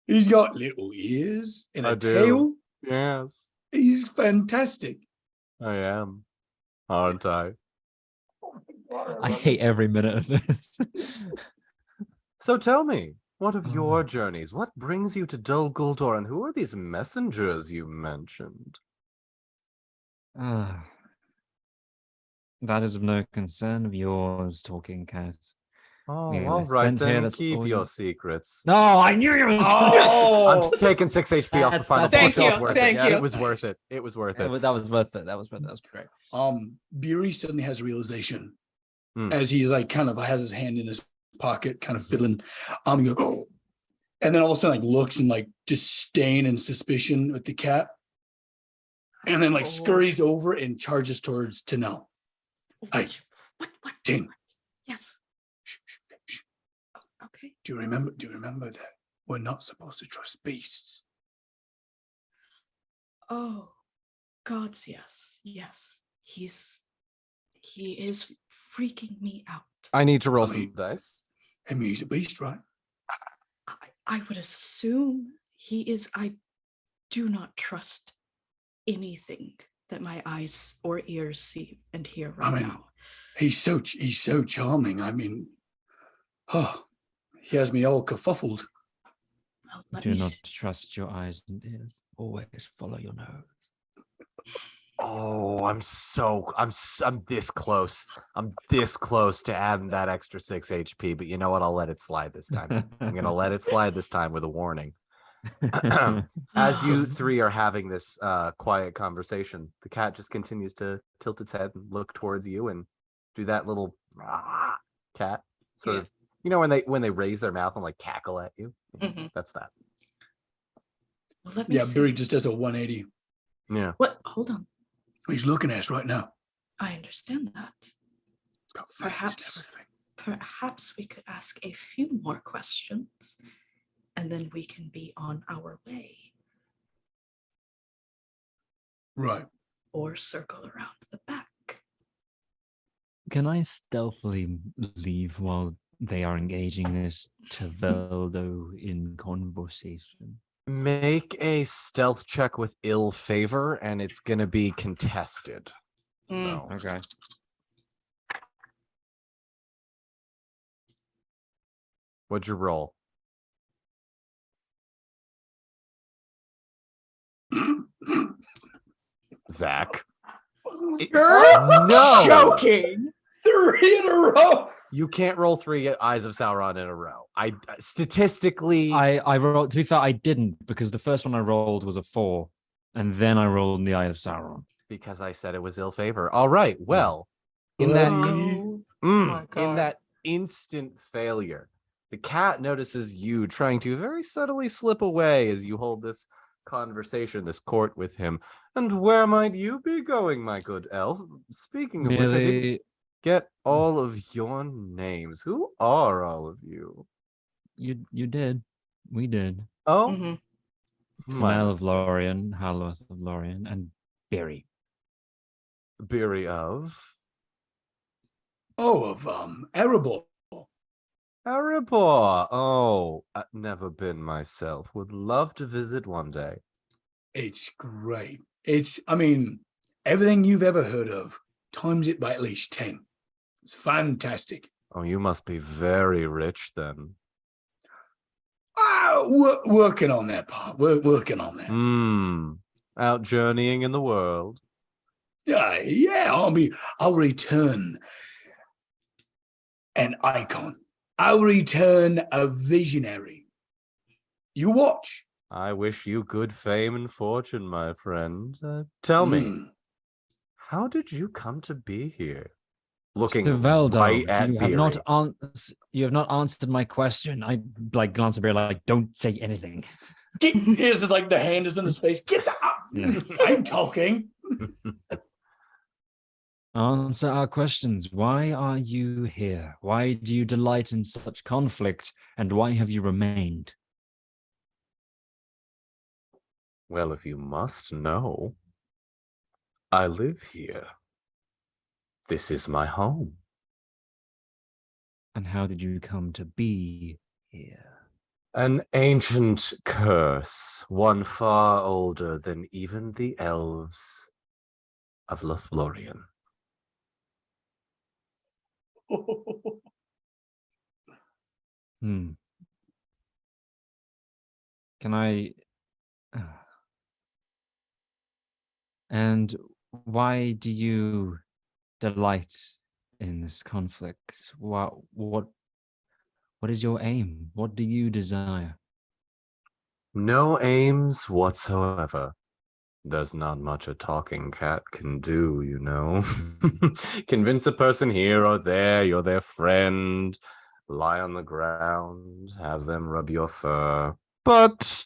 He's got little ears and I a do. tail. Yes, He's fantastic. I am. Aren't I? I hate every minute of this. So tell me, what of your journeys? What brings you to Dol Guldur, and who are these messengers you mentioned? That is of no concern of yours, talking cat. Oh, We all were right sent here, then. that's Keep all your you- secrets. No, I knew you was I'm taking 6 HP off the That's- final that's- point. Thank It was you, worth thank it. you. It was worth it. It was worth it. That was worth it. That was great. Beery suddenly has a realization Hmm. as he's like kind of has his hand in his pocket, kind of fiddling. He goes, oh. And then all of a sudden, like looks in like disdain and suspicion at the cat, and then like scurries over and charges towards Tanel. Hey, What? Tin. Yes. Shh, shh, shh. Okay. Do you remember that we're not supposed to trust beasts? Oh, gods, yes. He is freaking me out. I need to roll I mean- some dice. I mean, he's a beast, right? I would assume he is. I do not trust anything that my eyes or ears see and hear right now. He's so charming. I mean, he has me all kerfuffled. Well, let Do me not s- trust your eyes and ears. Always follow your nose. Oh, I'm this close. I'm this close to adding that extra 6 HP, but you know what? I'll let it slide this time. I'm gonna let it slide this time with a warning. As you three are having this quiet conversation, the cat just continues to tilt its head and look towards you and do that little cat sort of, you know, when they raise their mouth and like cackle at you. Mhm. That's that. Well, let me see. Barry just does a 180. Yeah. What? Hold on. He's looking at us right now. I understand that. It's got fangs and Perhaps, everything. perhaps we could ask a few more questions, and then we can be on our way, Right. or circle around the back. Can I stealthily leave while they are engaging this Tevildo in conversation? Make a stealth check with ill favor, and it's gonna be contested. So Okay. what'd you roll? Zach. You're No! joking. 3 in a row. You can't roll 3 Eyes of Sauron in a row. I statistically I rolled. To be fair, I didn't because the first one I rolled was a 4, and then I rolled the Eye of Sauron. because I said it was ill favor. All right. Well, in that Oh my God. in that instant failure, the cat notices you trying to very subtly slip away as you hold this conversation, this court with him. And where might you be going, my good elf? Speaking of which, I didn't Merely, get all of your names. Who are all of you? you did. We did. Oh, Mhm. my Fennel of mistake. Lorien, Halworth of Lorien, and Barry. Beery of Oh, of Erebor. Erebor. Oh, I've never been myself. Would love to visit one day. It's great. I mean, everything you've ever heard of, times it by at least 10. It's fantastic. Oh, you must be very rich then. Working on that part. We're working on that. Out journeying in the world. Yeah, I'll return an icon. I'll return a visionary. You watch. I wish you good fame and fortune, my friend. Tell me, how did you come to be here? Looking Tevildo, right at you have Beery. not answered my question. I like glance at Barry like, don't say anything. Here's just like the hand is in his face. Get that up. Yeah. I'm talking. Answer our questions. Why are you here? Why do you delight in such conflict? And why have you remained? Well, if you must know, I live here. This is my home. And how did you come to be here? An ancient curse, one far older than even the elves of Lothlorien. Can I... And why do you delight in this conflict? What is your aim? What do you desire? No aims whatsoever. There's not much a talking cat can do, you know. Convince a person here or there you're their friend, lie on the ground, have them rub your fur. But,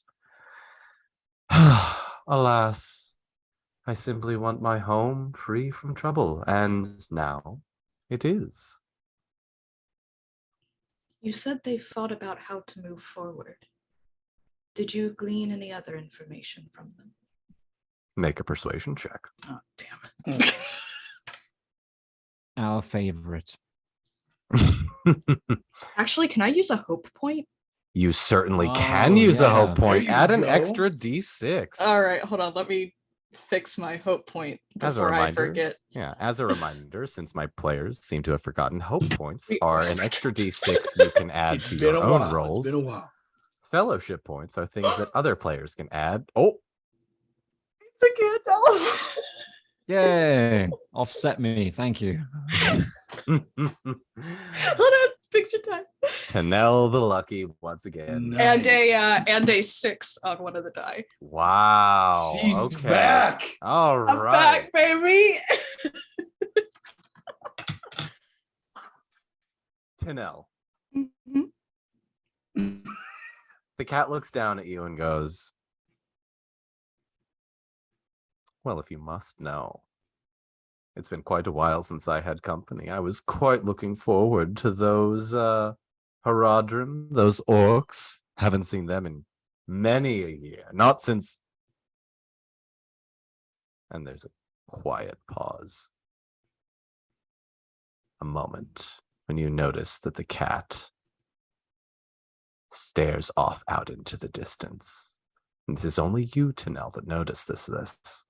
alas, I simply want my home free from trouble, and now it is. You said they thought about how to move forward. Did you glean any other information from them? Make a persuasion check. Oh, damn it. Our favorite. Actually, can I use a hope point? You certainly Oh, can use a hope yeah. point. There you Add an go. extra d6. All right, hold on. Let me fix my hope point As a before I reminder, forget. Yeah, as a reminder, since my players seem to have forgotten, hope points We are always an forget. extra d6 you can add It's to been your a own while. rolls It's been a while. Fellowship points are things that other players can add. Oh, It's a Gandalf. Yay! Offset me. Thank you. Hold on, picture time. Tanel the Lucky once again. Nice. And a 6 on one of the die. Wow. She's Okay. back. All I'm right. back, baby. Tanel. Mhm. The cat looks down at you and goes, well, if you must know, it's been quite a while since I had company. I was quite looking forward to those Haradrim, those orcs. Haven't seen them in many a year. Not since. And there's a quiet pause. A moment when you notice that the cat stares off out into the distance. And this is only you, Tanel, that notice this.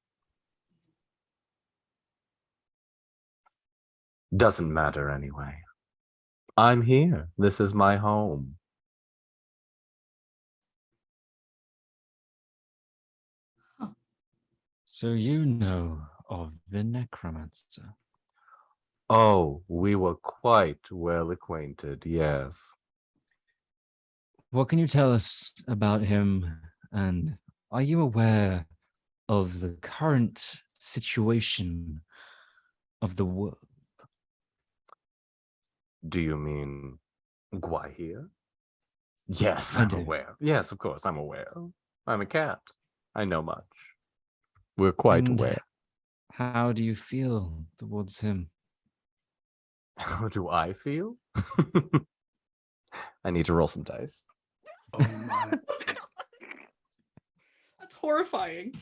Doesn't matter anyway. I'm here. This is my home. So you know of the necromancer. Oh, we were quite well acquainted, yes. What can you tell us about him? And are you aware of the current situation of the world? Do you mean Gwahir? Yes, I I'm do. aware. Yes, of course, I'm aware. I'm a cat. I know much. We're quite And aware. how do you feel towards him? How do I feel? I need to roll some dice. Oh my. That's horrifying.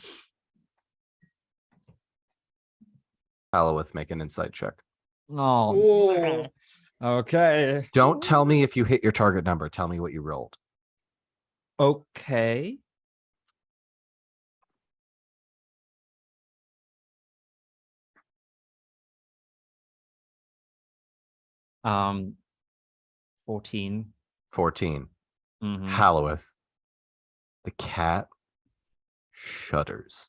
Alowith, make an insight check. Oh, Whoa. okay. Don't tell me if you hit your target number. Tell me what you rolled. Okay. Um, 14. 14. Mhm. Halloweth. The cat shudders.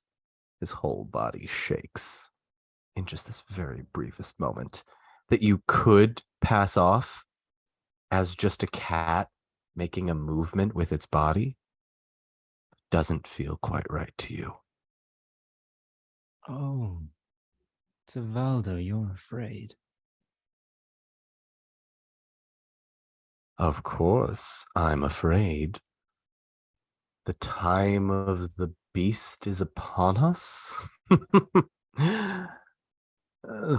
His whole body shakes in just this very briefest moment that you could pass off as just a cat making a movement with its body doesn't feel quite right to you. Oh, Tevildo, you're afraid. Of course, I'm afraid. The time of the beast is upon us.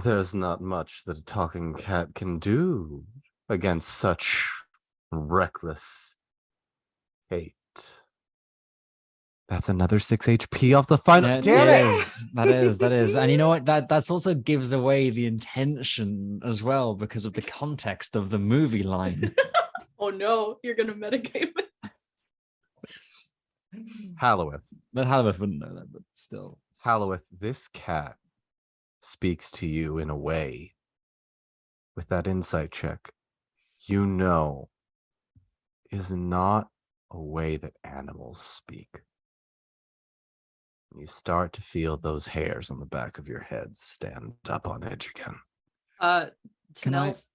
There's not much that a talking cat can do against such reckless hate. That's another 6 HP off the final. Yeah, Damn it it! is. That is. And you know what? That's also gives away the intention as well because of the context of the movie line. Oh no, you're gonna metagame it. Halloweth. But Halibut wouldn't know that, but still. Halloweth, this cat speaks to you in a way with that insight check you know is not a way that animals speak. You start to feel those hairs on the back of your head stand up on edge again. Can I- Tanel's,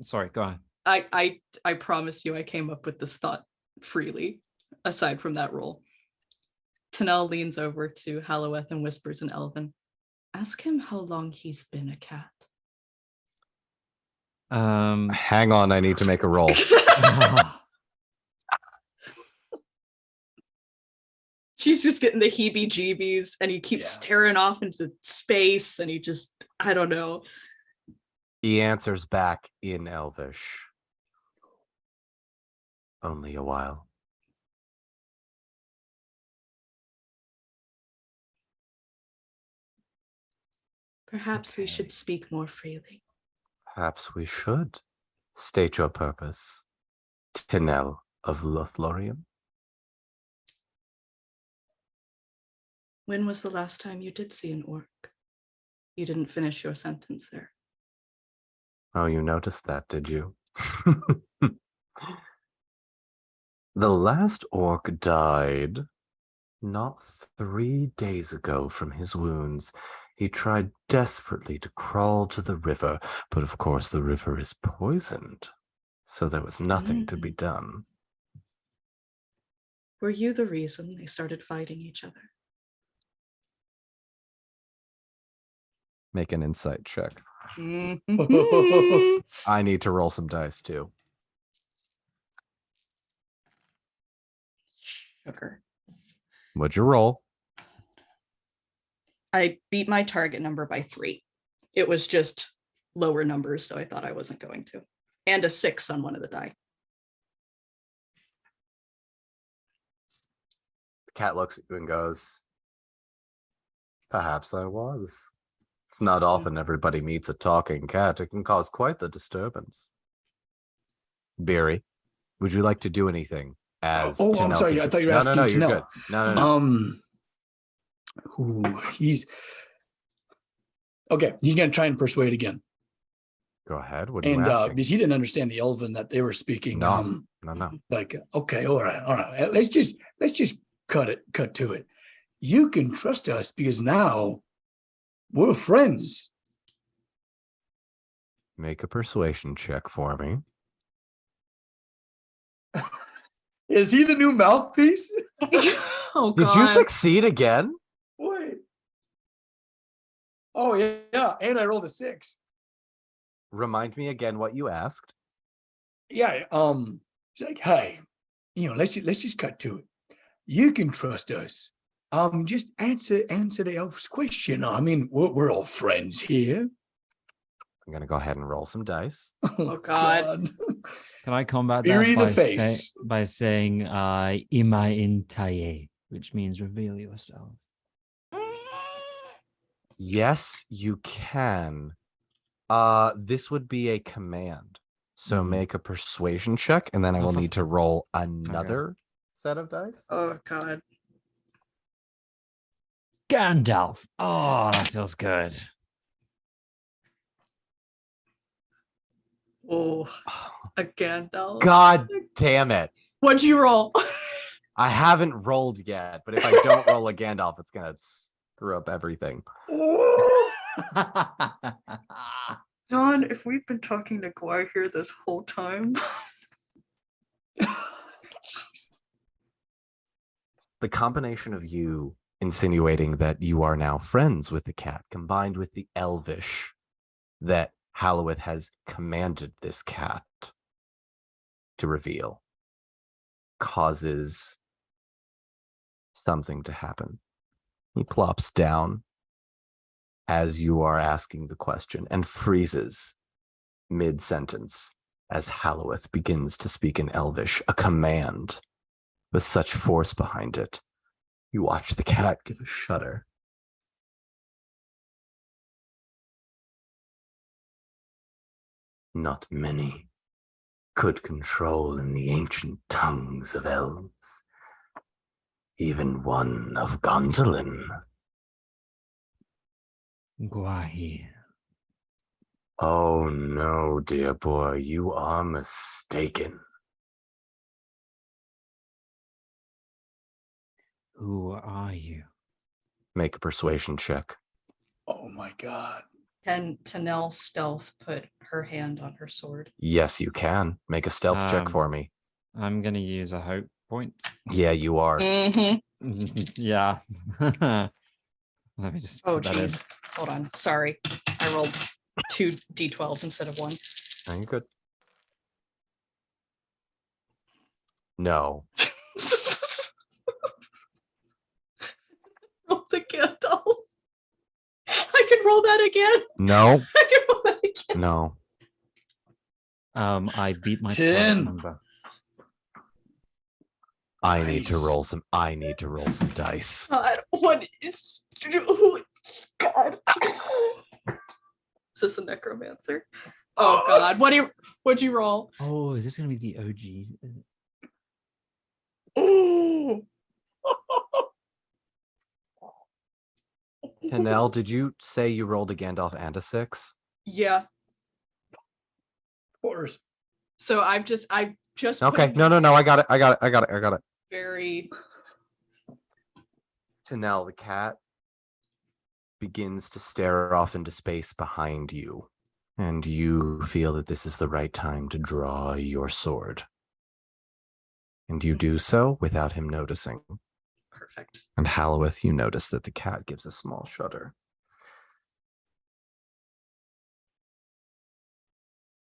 Sorry, go on. I promise you I came up with this thought freely, aside from that roll. Tanel leans over to Halloweth and whispers in Elven, ask him how long he's been a cat. Hang on, I need to make a roll. She's just getting the heebie-jeebies and he keeps staring off into space and he just, I don't know. He answers back in Elvish. Only a while. Perhaps we Okay. should speak more freely. Perhaps we should. State your purpose. Tinel of Lothlorien. When was the last time you did see an orc? You didn't finish your sentence there. Oh, you noticed that, did you? The last orc died not 3 days ago from his wounds. He tried desperately to crawl to the river, but of course the river is poisoned, so there was nothing to be done. Were you the reason they started fighting each other? Make an insight check. Mhm. I need to roll some dice too. Sugar. What'd you roll? I beat my target number by 3. It was just lower numbers, so I thought I wasn't going to. And a 6 on one of the die. The cat looks at you and goes, perhaps I was. It's not often everybody meets a talking cat. It can cause quite the disturbance. Beery, would you like to do anything as Oh, I'm Tanel sorry. I thought you were asking No, Tanel. you're good. No. He's okay. He's going to try and persuade again. Go ahead. What are you And asking? because he didn't understand the Elven that they were speaking. No. Like, okay, all right. Let's just cut to it. You can trust us because now we're friends. Make a persuasion check for me. Is he the new mouthpiece? Oh, Did God. you succeed again? Wait. Oh yeah, and I rolled a 6. Remind me again what you asked. Yeah. He's like, hey, let's just cut to it. You can trust us. Just answer the elf's question. I mean, we're all friends here. I'm gonna go ahead and roll some dice. Oh, God. Can I combat Bury that the face. by saying "Ima in taye," which means reveal yourself? Yes, you can. This would be a command. So make a persuasion check, and then I will need to roll another set of dice. Oh, God. Gandalf. Oh, that feels good. Oh, a Gandalf. God damn it. What'd you roll? I haven't rolled yet, but if I don't roll a Gandalf, it's gonna screw up everything. Don, if we've been talking to Gwar here this whole time. The combination of you insinuating that you are now friends with the cat, combined with the elvish that Halloweth has commanded this cat to reveal, causes something to happen. He plops down as you are asking the question and freezes mid-sentence as Halloweth begins to speak in Elvish, a command with such force behind it. You watch the cat give a shudder. Not many could control in the ancient tongues of elves, even one of Gondolin. Gwahi. Oh no, dear boy, you are mistaken. Who are you? Make a persuasion check. Oh my God. Can Tanel stealth put her hand on her sword? Yes, you can. Make a stealth check for me. I'm gonna use a hope point. Yeah, you are. Mm-hmm. Yeah. Let me just Oh, put that in. geez. Hold on. Sorry. I rolled 2 d12s instead of 1. No, you're good. No. Roll the Gandalf. I can roll that again. No. I can roll that again. No. I beat my 10. target number. I need to Nice. roll some dice. God, what is God? Is this a necromancer? Oh God, what'd you roll? Oh, is this gonna be the OG? Oh, Tanel, did you say you rolled a Gandalf and a 6? yeah. Of course. So I Just Okay. putting No. I got it. very Tanel, the cat, begins to stare off into space behind you, and you feel that this is the right time to draw your sword. And you do so without him noticing. perfect. And Halloweth, you notice that the cat gives a small shudder.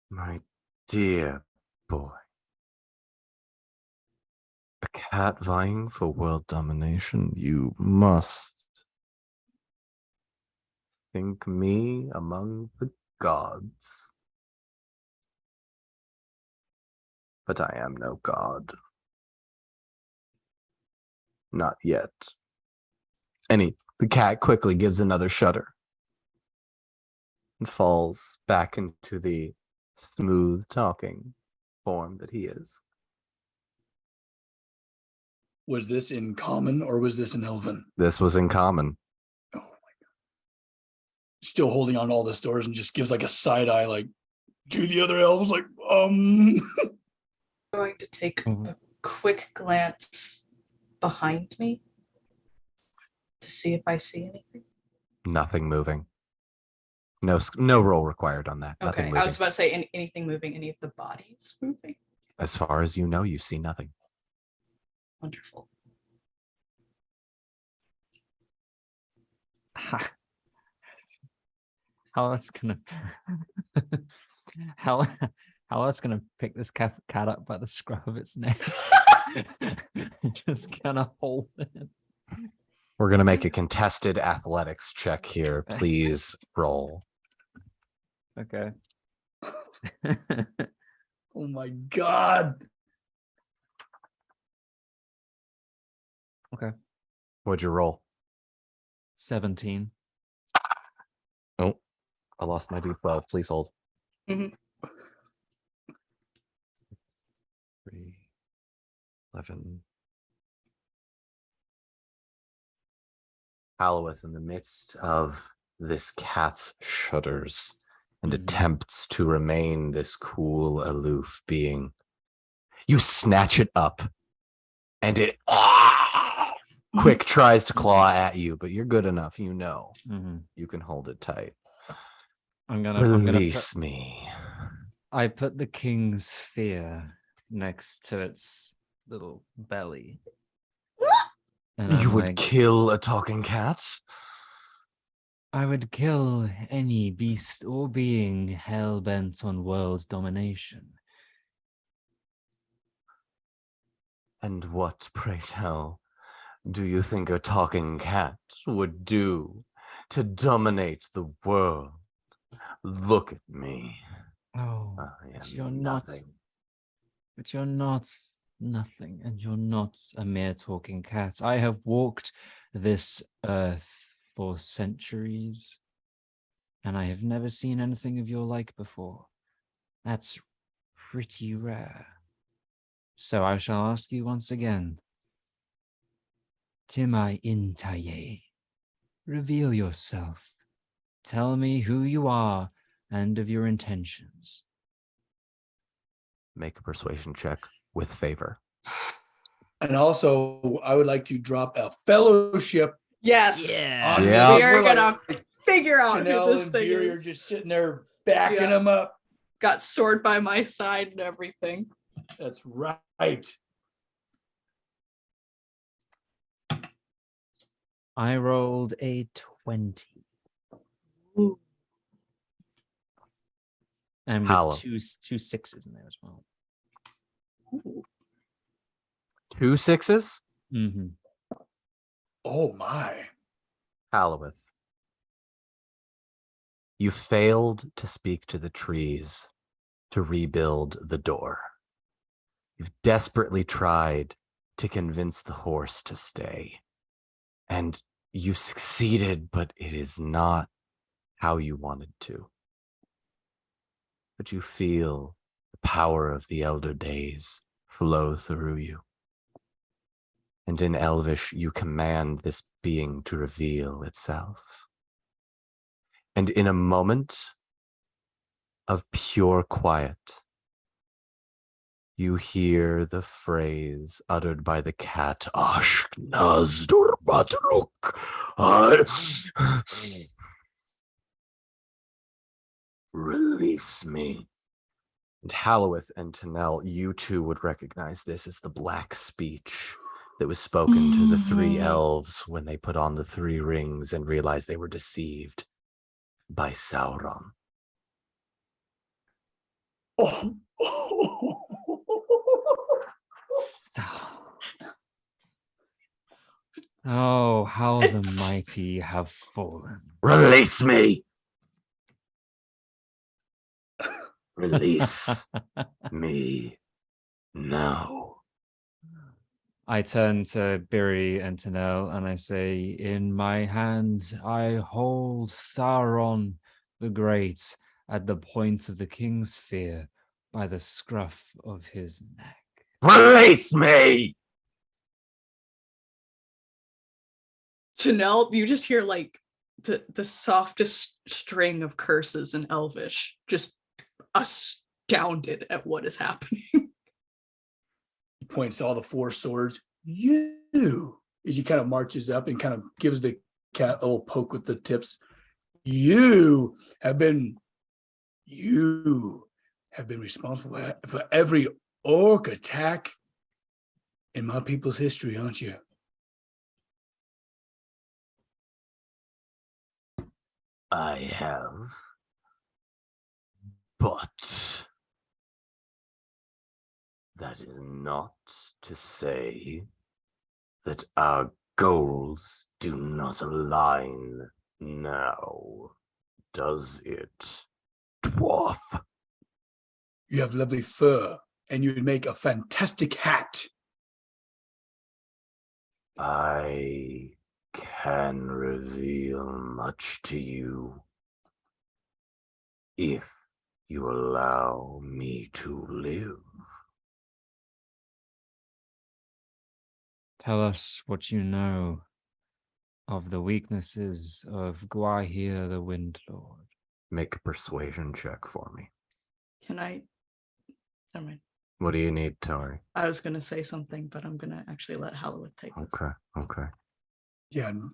My dear boy. A cat vying for world domination, you must think me among the gods. But I am no god. Not yet. The cat quickly gives another shudder and falls back into the smooth talking form that he is. Was this in common or was this in Elven? This was in common. Oh my god. Still holding on to all the doors and just gives like a side eye, like to the other elves, like, Going to take a quick glance behind me to see if I see anything. Nothing moving. No roll required on that. Nothing Okay, moving. I was about to say anything moving, any of the bodies moving. As far as you know, you see nothing. Wonderful. How that's gonna how that's gonna pick this cat up by the scruff of its neck. Just kind of hold it. We're going to make a contested athletics check here. Please roll. Okay. oh my god. Okay. What'd you roll? 17. Oh, I lost my D12. Please hold. Mhm. 3, 11. Halloweth, in the midst of this cat's shudders and attempts to remain this cool, aloof being, you snatch it up and it quick tries to claw at you, but you're good enough. You know, you can hold it tight. Release me. I put the king's fear next to its little belly. And You I'm would like, kill a talking cat? I would kill any beast or being hell-bent on world domination. And what, pray tell, do you think a talking cat would do to dominate the world? Look at me. Oh, I but am you're nothing. but you're not nothing, and you're not a mere talking cat. I have walked this earth for centuries, and I have never seen anything of your like before. That's pretty rare. So I shall ask you once again. Timai Intaye, reveal yourself. Tell me who you are and of your intentions. Make a persuasion check with favor. And also, I would like to drop a fellowship. Yes. On Yeah. this. We are We're like, gonna figure out who Janelle this and thing Beery are is. just sitting there backing Yeah. them up. Got sword by my side and everything. That's right. I rolled a 20. Ooh. And Hallow. with two sixes in there as well. Ooh. 2 6s? Mm-hmm. Oh my. Halloweth. You failed to speak to the trees to rebuild the door. You've desperately tried to convince the horse to stay. And you succeeded, but it is not how you wanted to. But you feel the power of the elder days flow through you. And in Elvish, you command this being to reveal itself. And in a moment of pure quiet, you hear the phrase uttered by the cat, Ashknaz Durbatruk. Release me. And Halloweth and Tanel, you too would recognize this as the black speech that was spoken to the three elves when they put on the three rings and realized they were deceived by Sauron. Oh. Oh, how the mighty have fallen. Release me! Release me now. I turn to Biri and Tanel and I say, in my hand I hold Sauron the Great at the point of the king's fear by the scruff of his neck. Release me! Janelle, you just hear like the softest string of curses in Elvish, just astounded at what is happening. He points to all the four swords. You, as he kind of marches up and kind of gives the cat a little poke with the tips. You have been responsible for every orc attack in my people's history, aren't you? I have, but that is not to say that our goals do not align now, does it, dwarf? You have lovely fur, and you would make a fantastic hat. I can reveal much to you if you allow me to live. Tell us what you know of the weaknesses of Gwaihir the Wind Lord. Make a persuasion check for me. Can I? Never mind. What do you need, Tori? I was going to say something, but I'm going to actually let Halloweth take this. Okay. Yeah, and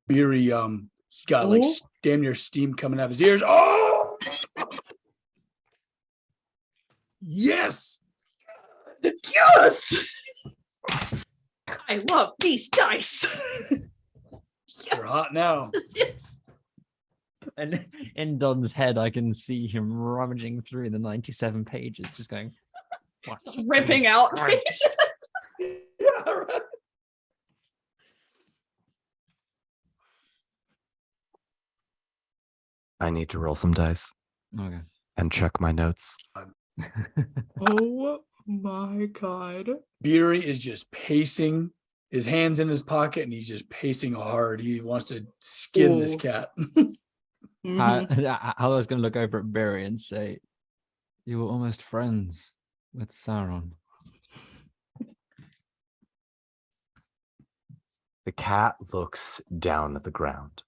Beery, he's got like damn near steam coming out of his ears. Oh, yes, Yes! I love these dice. they're hot now. Yes. And in Don's head, I can see him rummaging through the 97 pages, just going, what? Just ripping out Right. pages. Yeah, right. I need to roll some dice Okay. and check my notes. Oh my god. Beery is just pacing, his hands in his pocket, and he's just pacing hard. He wants to skin this Ooh. cat. Mhm. I was going to look over at Barry and say, you were almost friends with Sauron. The cat looks down at the ground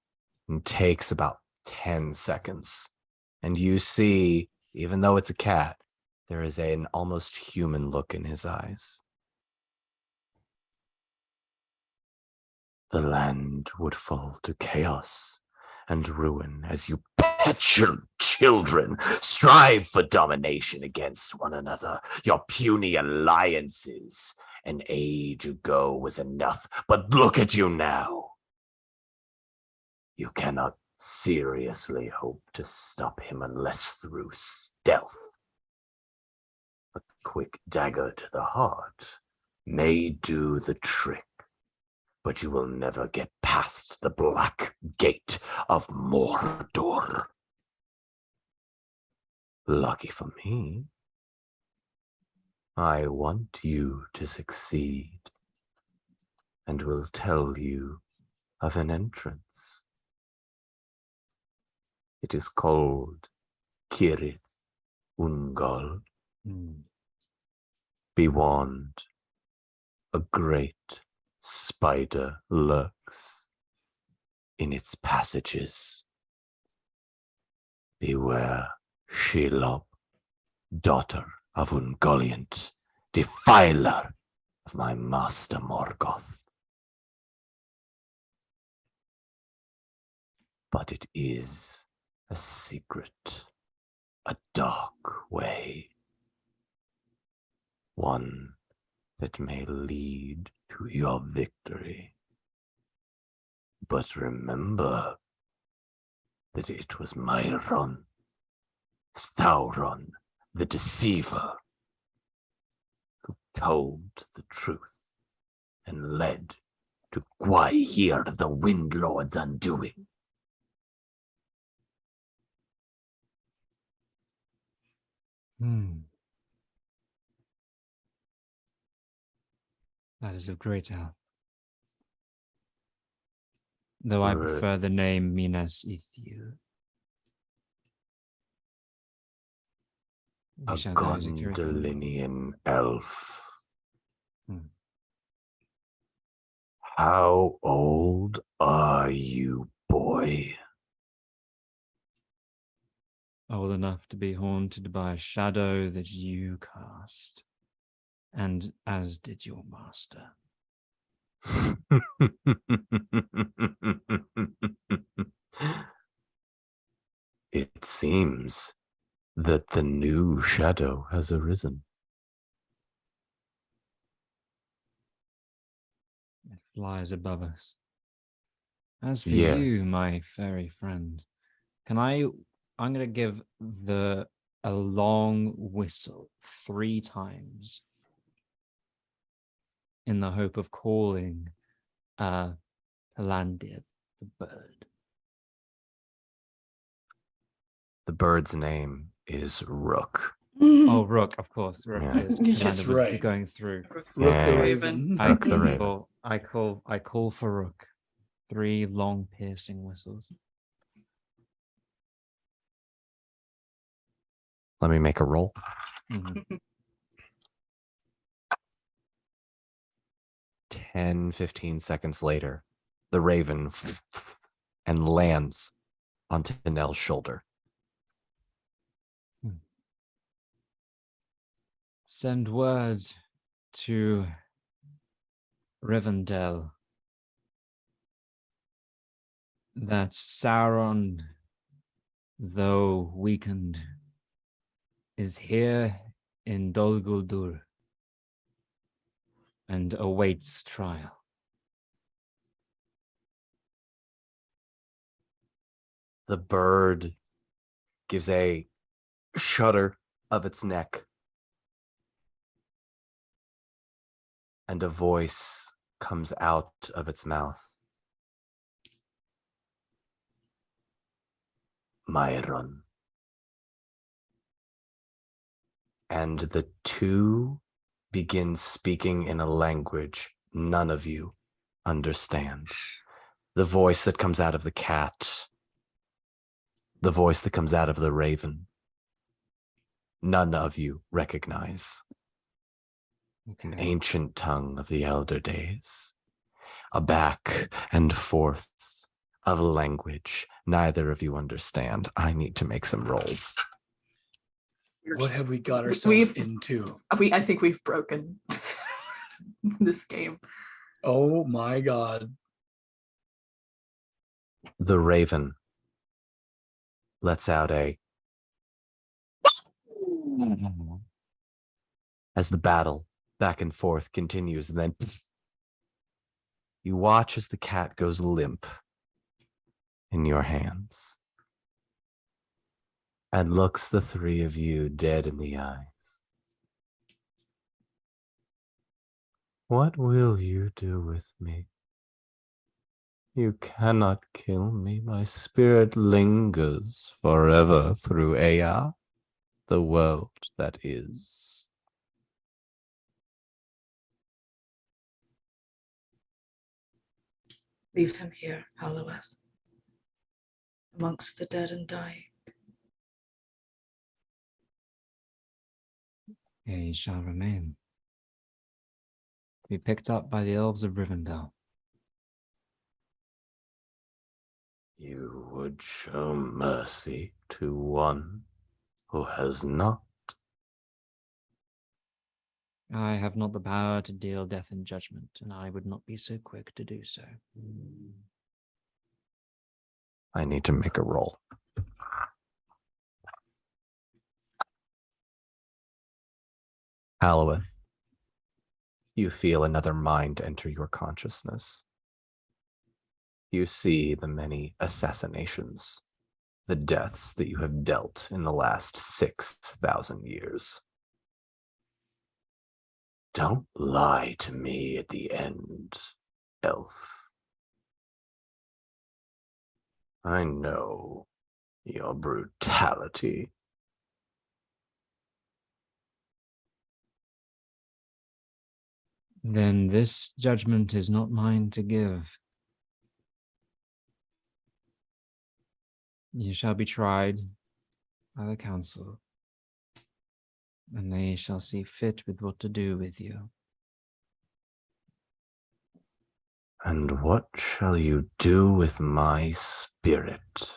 and takes about 10 seconds. And you see, even though it's a cat, there is an almost human look in his eyes. The land would fall to chaos and ruin as you petulant children strive for domination against one another. Your puny alliances an age ago was enough, but look at you now. You cannot seriously hope to stop him unless through stealth. A quick dagger to the heart may do the trick, but you will never get past the black gate of Mordor. Lucky for me, I want you to succeed, and will tell you of an entrance. It is called Cirith Ungol. Be warned, a great spider lurks in its passages. Beware Shelob, daughter of Ungoliant, defiler of my master Morgoth. But it is a secret, a dark way, one that may lead to your victory. But remember that it was Myron, Sauron, the deceiver, who told the truth and led to Gwaihir, the Wind Lord's undoing. That is of great help. Though I prefer the name Minas Ithil. A Gondolinian elf. How old are you, boy? Old enough to be haunted by a shadow that you cast, and as did your master. It seems that the new shadow has arisen. It flies above us. As for Yeah. you, my fairy friend, I'm gonna give a long whistle 3 times in the hope of calling Palandir, the bird. The bird's name is Rook. Oh, Rook, of course. Rook Yeah. is That's Palandir was right. going through. Rook Yeah. the Raven. Raven. Rook the Raven. I call for Rook. 3 long piercing whistles. Let me make a roll. Mhm. 10, 15 seconds later, the raven and lands onto Nell's shoulder. Send word to Rivendell that Sauron, though weakened, is here in Dol Guldur and awaits trial. The bird gives a shudder of its neck, and a voice comes out of its mouth. Myron. And the two begin speaking in a language none of you understand. The voice that comes out of the cat, the voice that comes out of the raven, none of you recognize. Okay. An ancient tongue of the elder days, a back and forth of language neither of you understand. I need to make some rolls. What have we got ourselves We've- into? I think we've broken this game. Oh my God. The raven lets out a as the battle back and forth continues, and then you watch as the cat goes limp in your hands and looks the three of you dead in the eyes. What will you do with me? You cannot kill me. My spirit lingers forever through Ea, the world that is. Leave him here, Halloweth, amongst the dead and dying. He shall remain. To be picked up by the elves of Rivendell. You would show mercy to one who has not. I have not the power to deal death and judgment, and I would not be so quick to do so. I need to make a roll. Halloweth, you feel another mind enter your consciousness. You see the many assassinations, the deaths that you have dealt in the last 6,000 years. Don't lie to me at the end, elf. I know your brutality. Then this judgment is not mine to give. You shall be tried by the council, and they shall see fit with what to do with you. And what shall you do with my spirit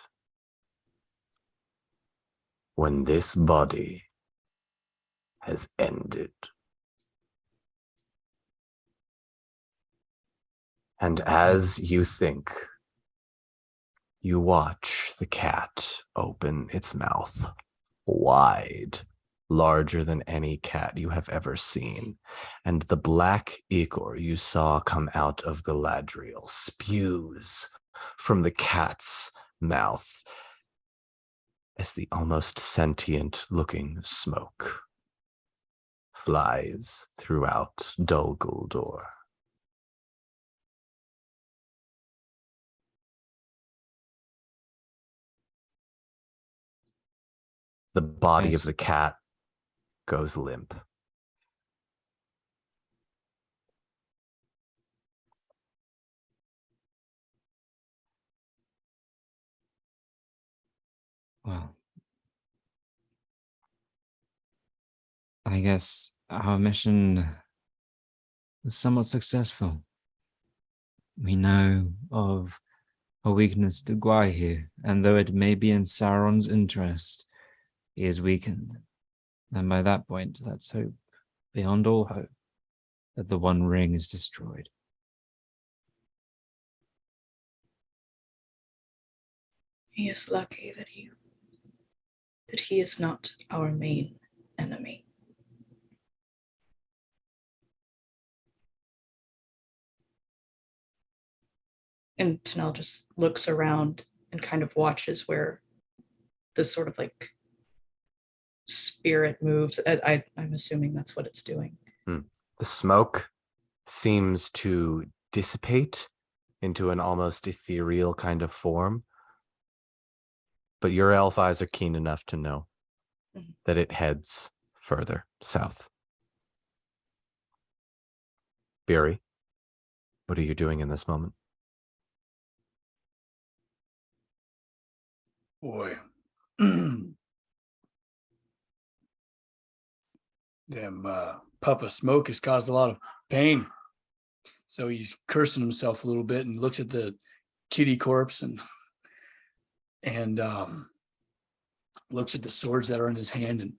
when this body has ended? And as you think, you watch the cat open its mouth wide, larger than any cat you have ever seen. And the black ichor you saw come out of Galadriel spews from the cat's mouth as the almost sentient looking smoke flies throughout Dol Guldur. The body of the cat goes limp. Well, I guess our mission was somewhat successful. We know of a weakness to Gwai here, and though it may be in Sauron's interest, he is weakened. And by that point, let's hope, beyond all hope, that the One Ring is destroyed. He is lucky that he is not our main enemy. And Tanel just looks around and kind of watches where this sort of like spirit moves. I'm assuming that's what it's doing. The smoke seems to dissipate into an almost ethereal kind of form. But your elf eyes are keen enough to know that it heads further south. Beery, what are you doing in this moment? Boy. Damn puff of smoke has caused a lot of pain. So he's cursing himself a little bit and looks at the kitty corpse and looks at the swords that are in his hand and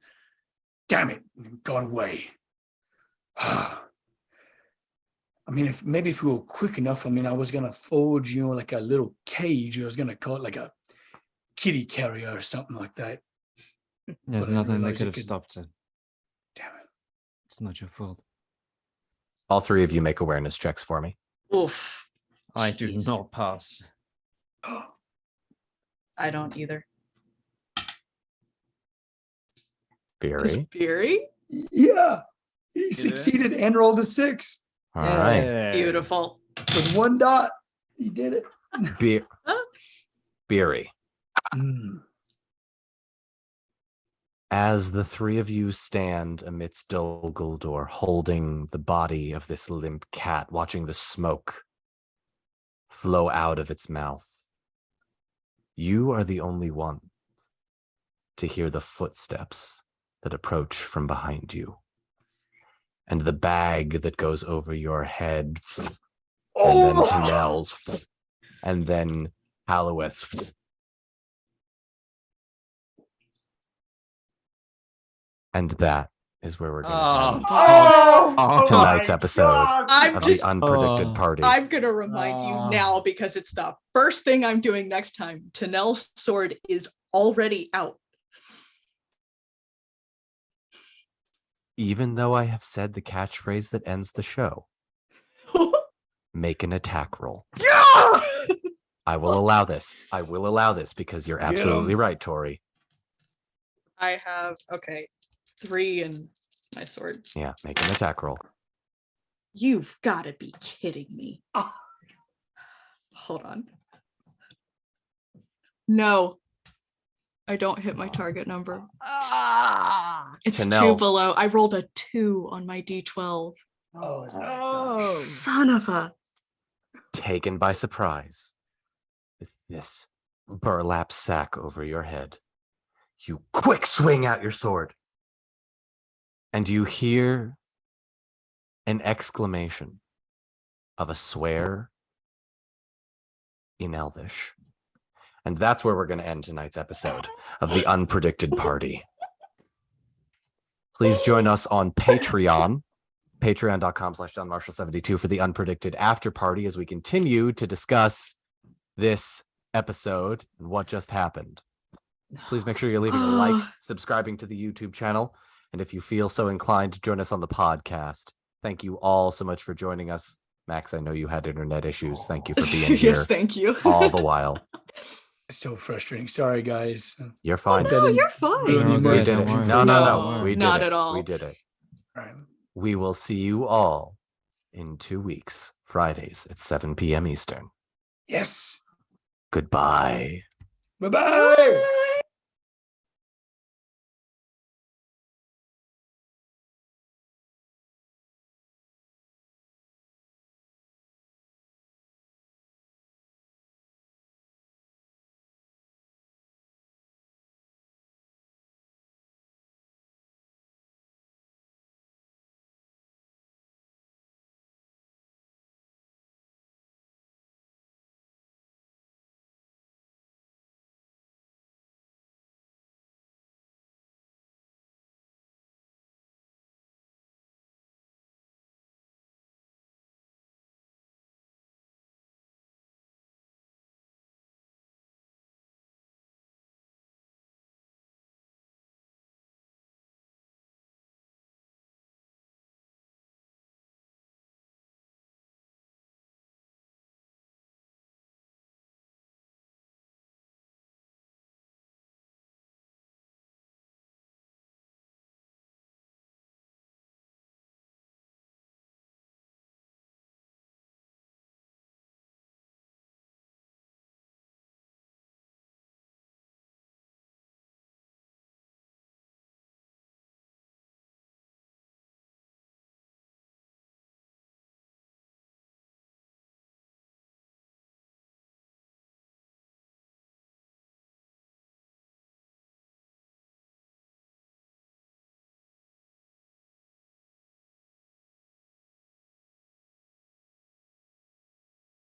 damn it, gone away. I mean, if we were quick enough, I was gonna forge, like a little cage. I was gonna call it like a kitty carrier or something like that. There's But I nothing that realized could it have stopped it. Damn it. It's not your fault. All three of you make awareness checks for me. Oof. I do Jeez. not pass. I don't either. Beery. Beery? Yeah, he succeeded and rolled a 6 All right. Yeah. Beautiful. with 1 dot. He did it. Beery. Mm. As the three of you stand amidst Dol Guldur, holding the body of this limp cat, watching the smoke flow out of its mouth, you are the only one to hear the footsteps that approach from behind you. And the bag that goes over your head, and then Tanel's, and then Halloweth's. And that is where we're going to Oh. end Oh, tonight's episode I'm of just the Unpredicted Oh. Party. I'm gonna remind you Oh. now because it's the first thing I'm doing next time. Tanel's sword is already out. Even though I have said the catchphrase that ends the show, make an attack roll. Yeah! I will allow this. I will allow this because you're Get 'em. absolutely right, Tori. I have 3 in my sword. Yeah, make an attack roll. You've got to be kidding me. Hold on. No, I don't hit my target number. It's 2 Tanel. below. I rolled a 2 on my D12. Oh, Oh. Son of a. Taken by surprise with this burlap sack over your head, you quick swing out your sword, and you hear an exclamation of a swear in Elvish. And that's where we're going to end tonight's episode of the Unpredicted Party. Please join us on Patreon, patreon.com/JohnMarshall72 for the Unpredicted After Party as we continue to discuss this episode and what just happened. Please make sure you're leaving a like, subscribing to the YouTube channel, and if you feel so inclined to join us on the podcast. Thank you all so much for joining us. Max, I know you had internet issues. Thank you for being here Yes, thank you. all the while. it's so frustrating. Sorry, guys. You're fine. That No, didn't you're fine. ruin the No, We good, did immersion it. don't for No, you. no, No, no. We did not it. at all. We did it. All right. We will see you all in 2 weeks, Fridays at 7 p.m. Eastern. Yes. Goodbye. Bye-bye.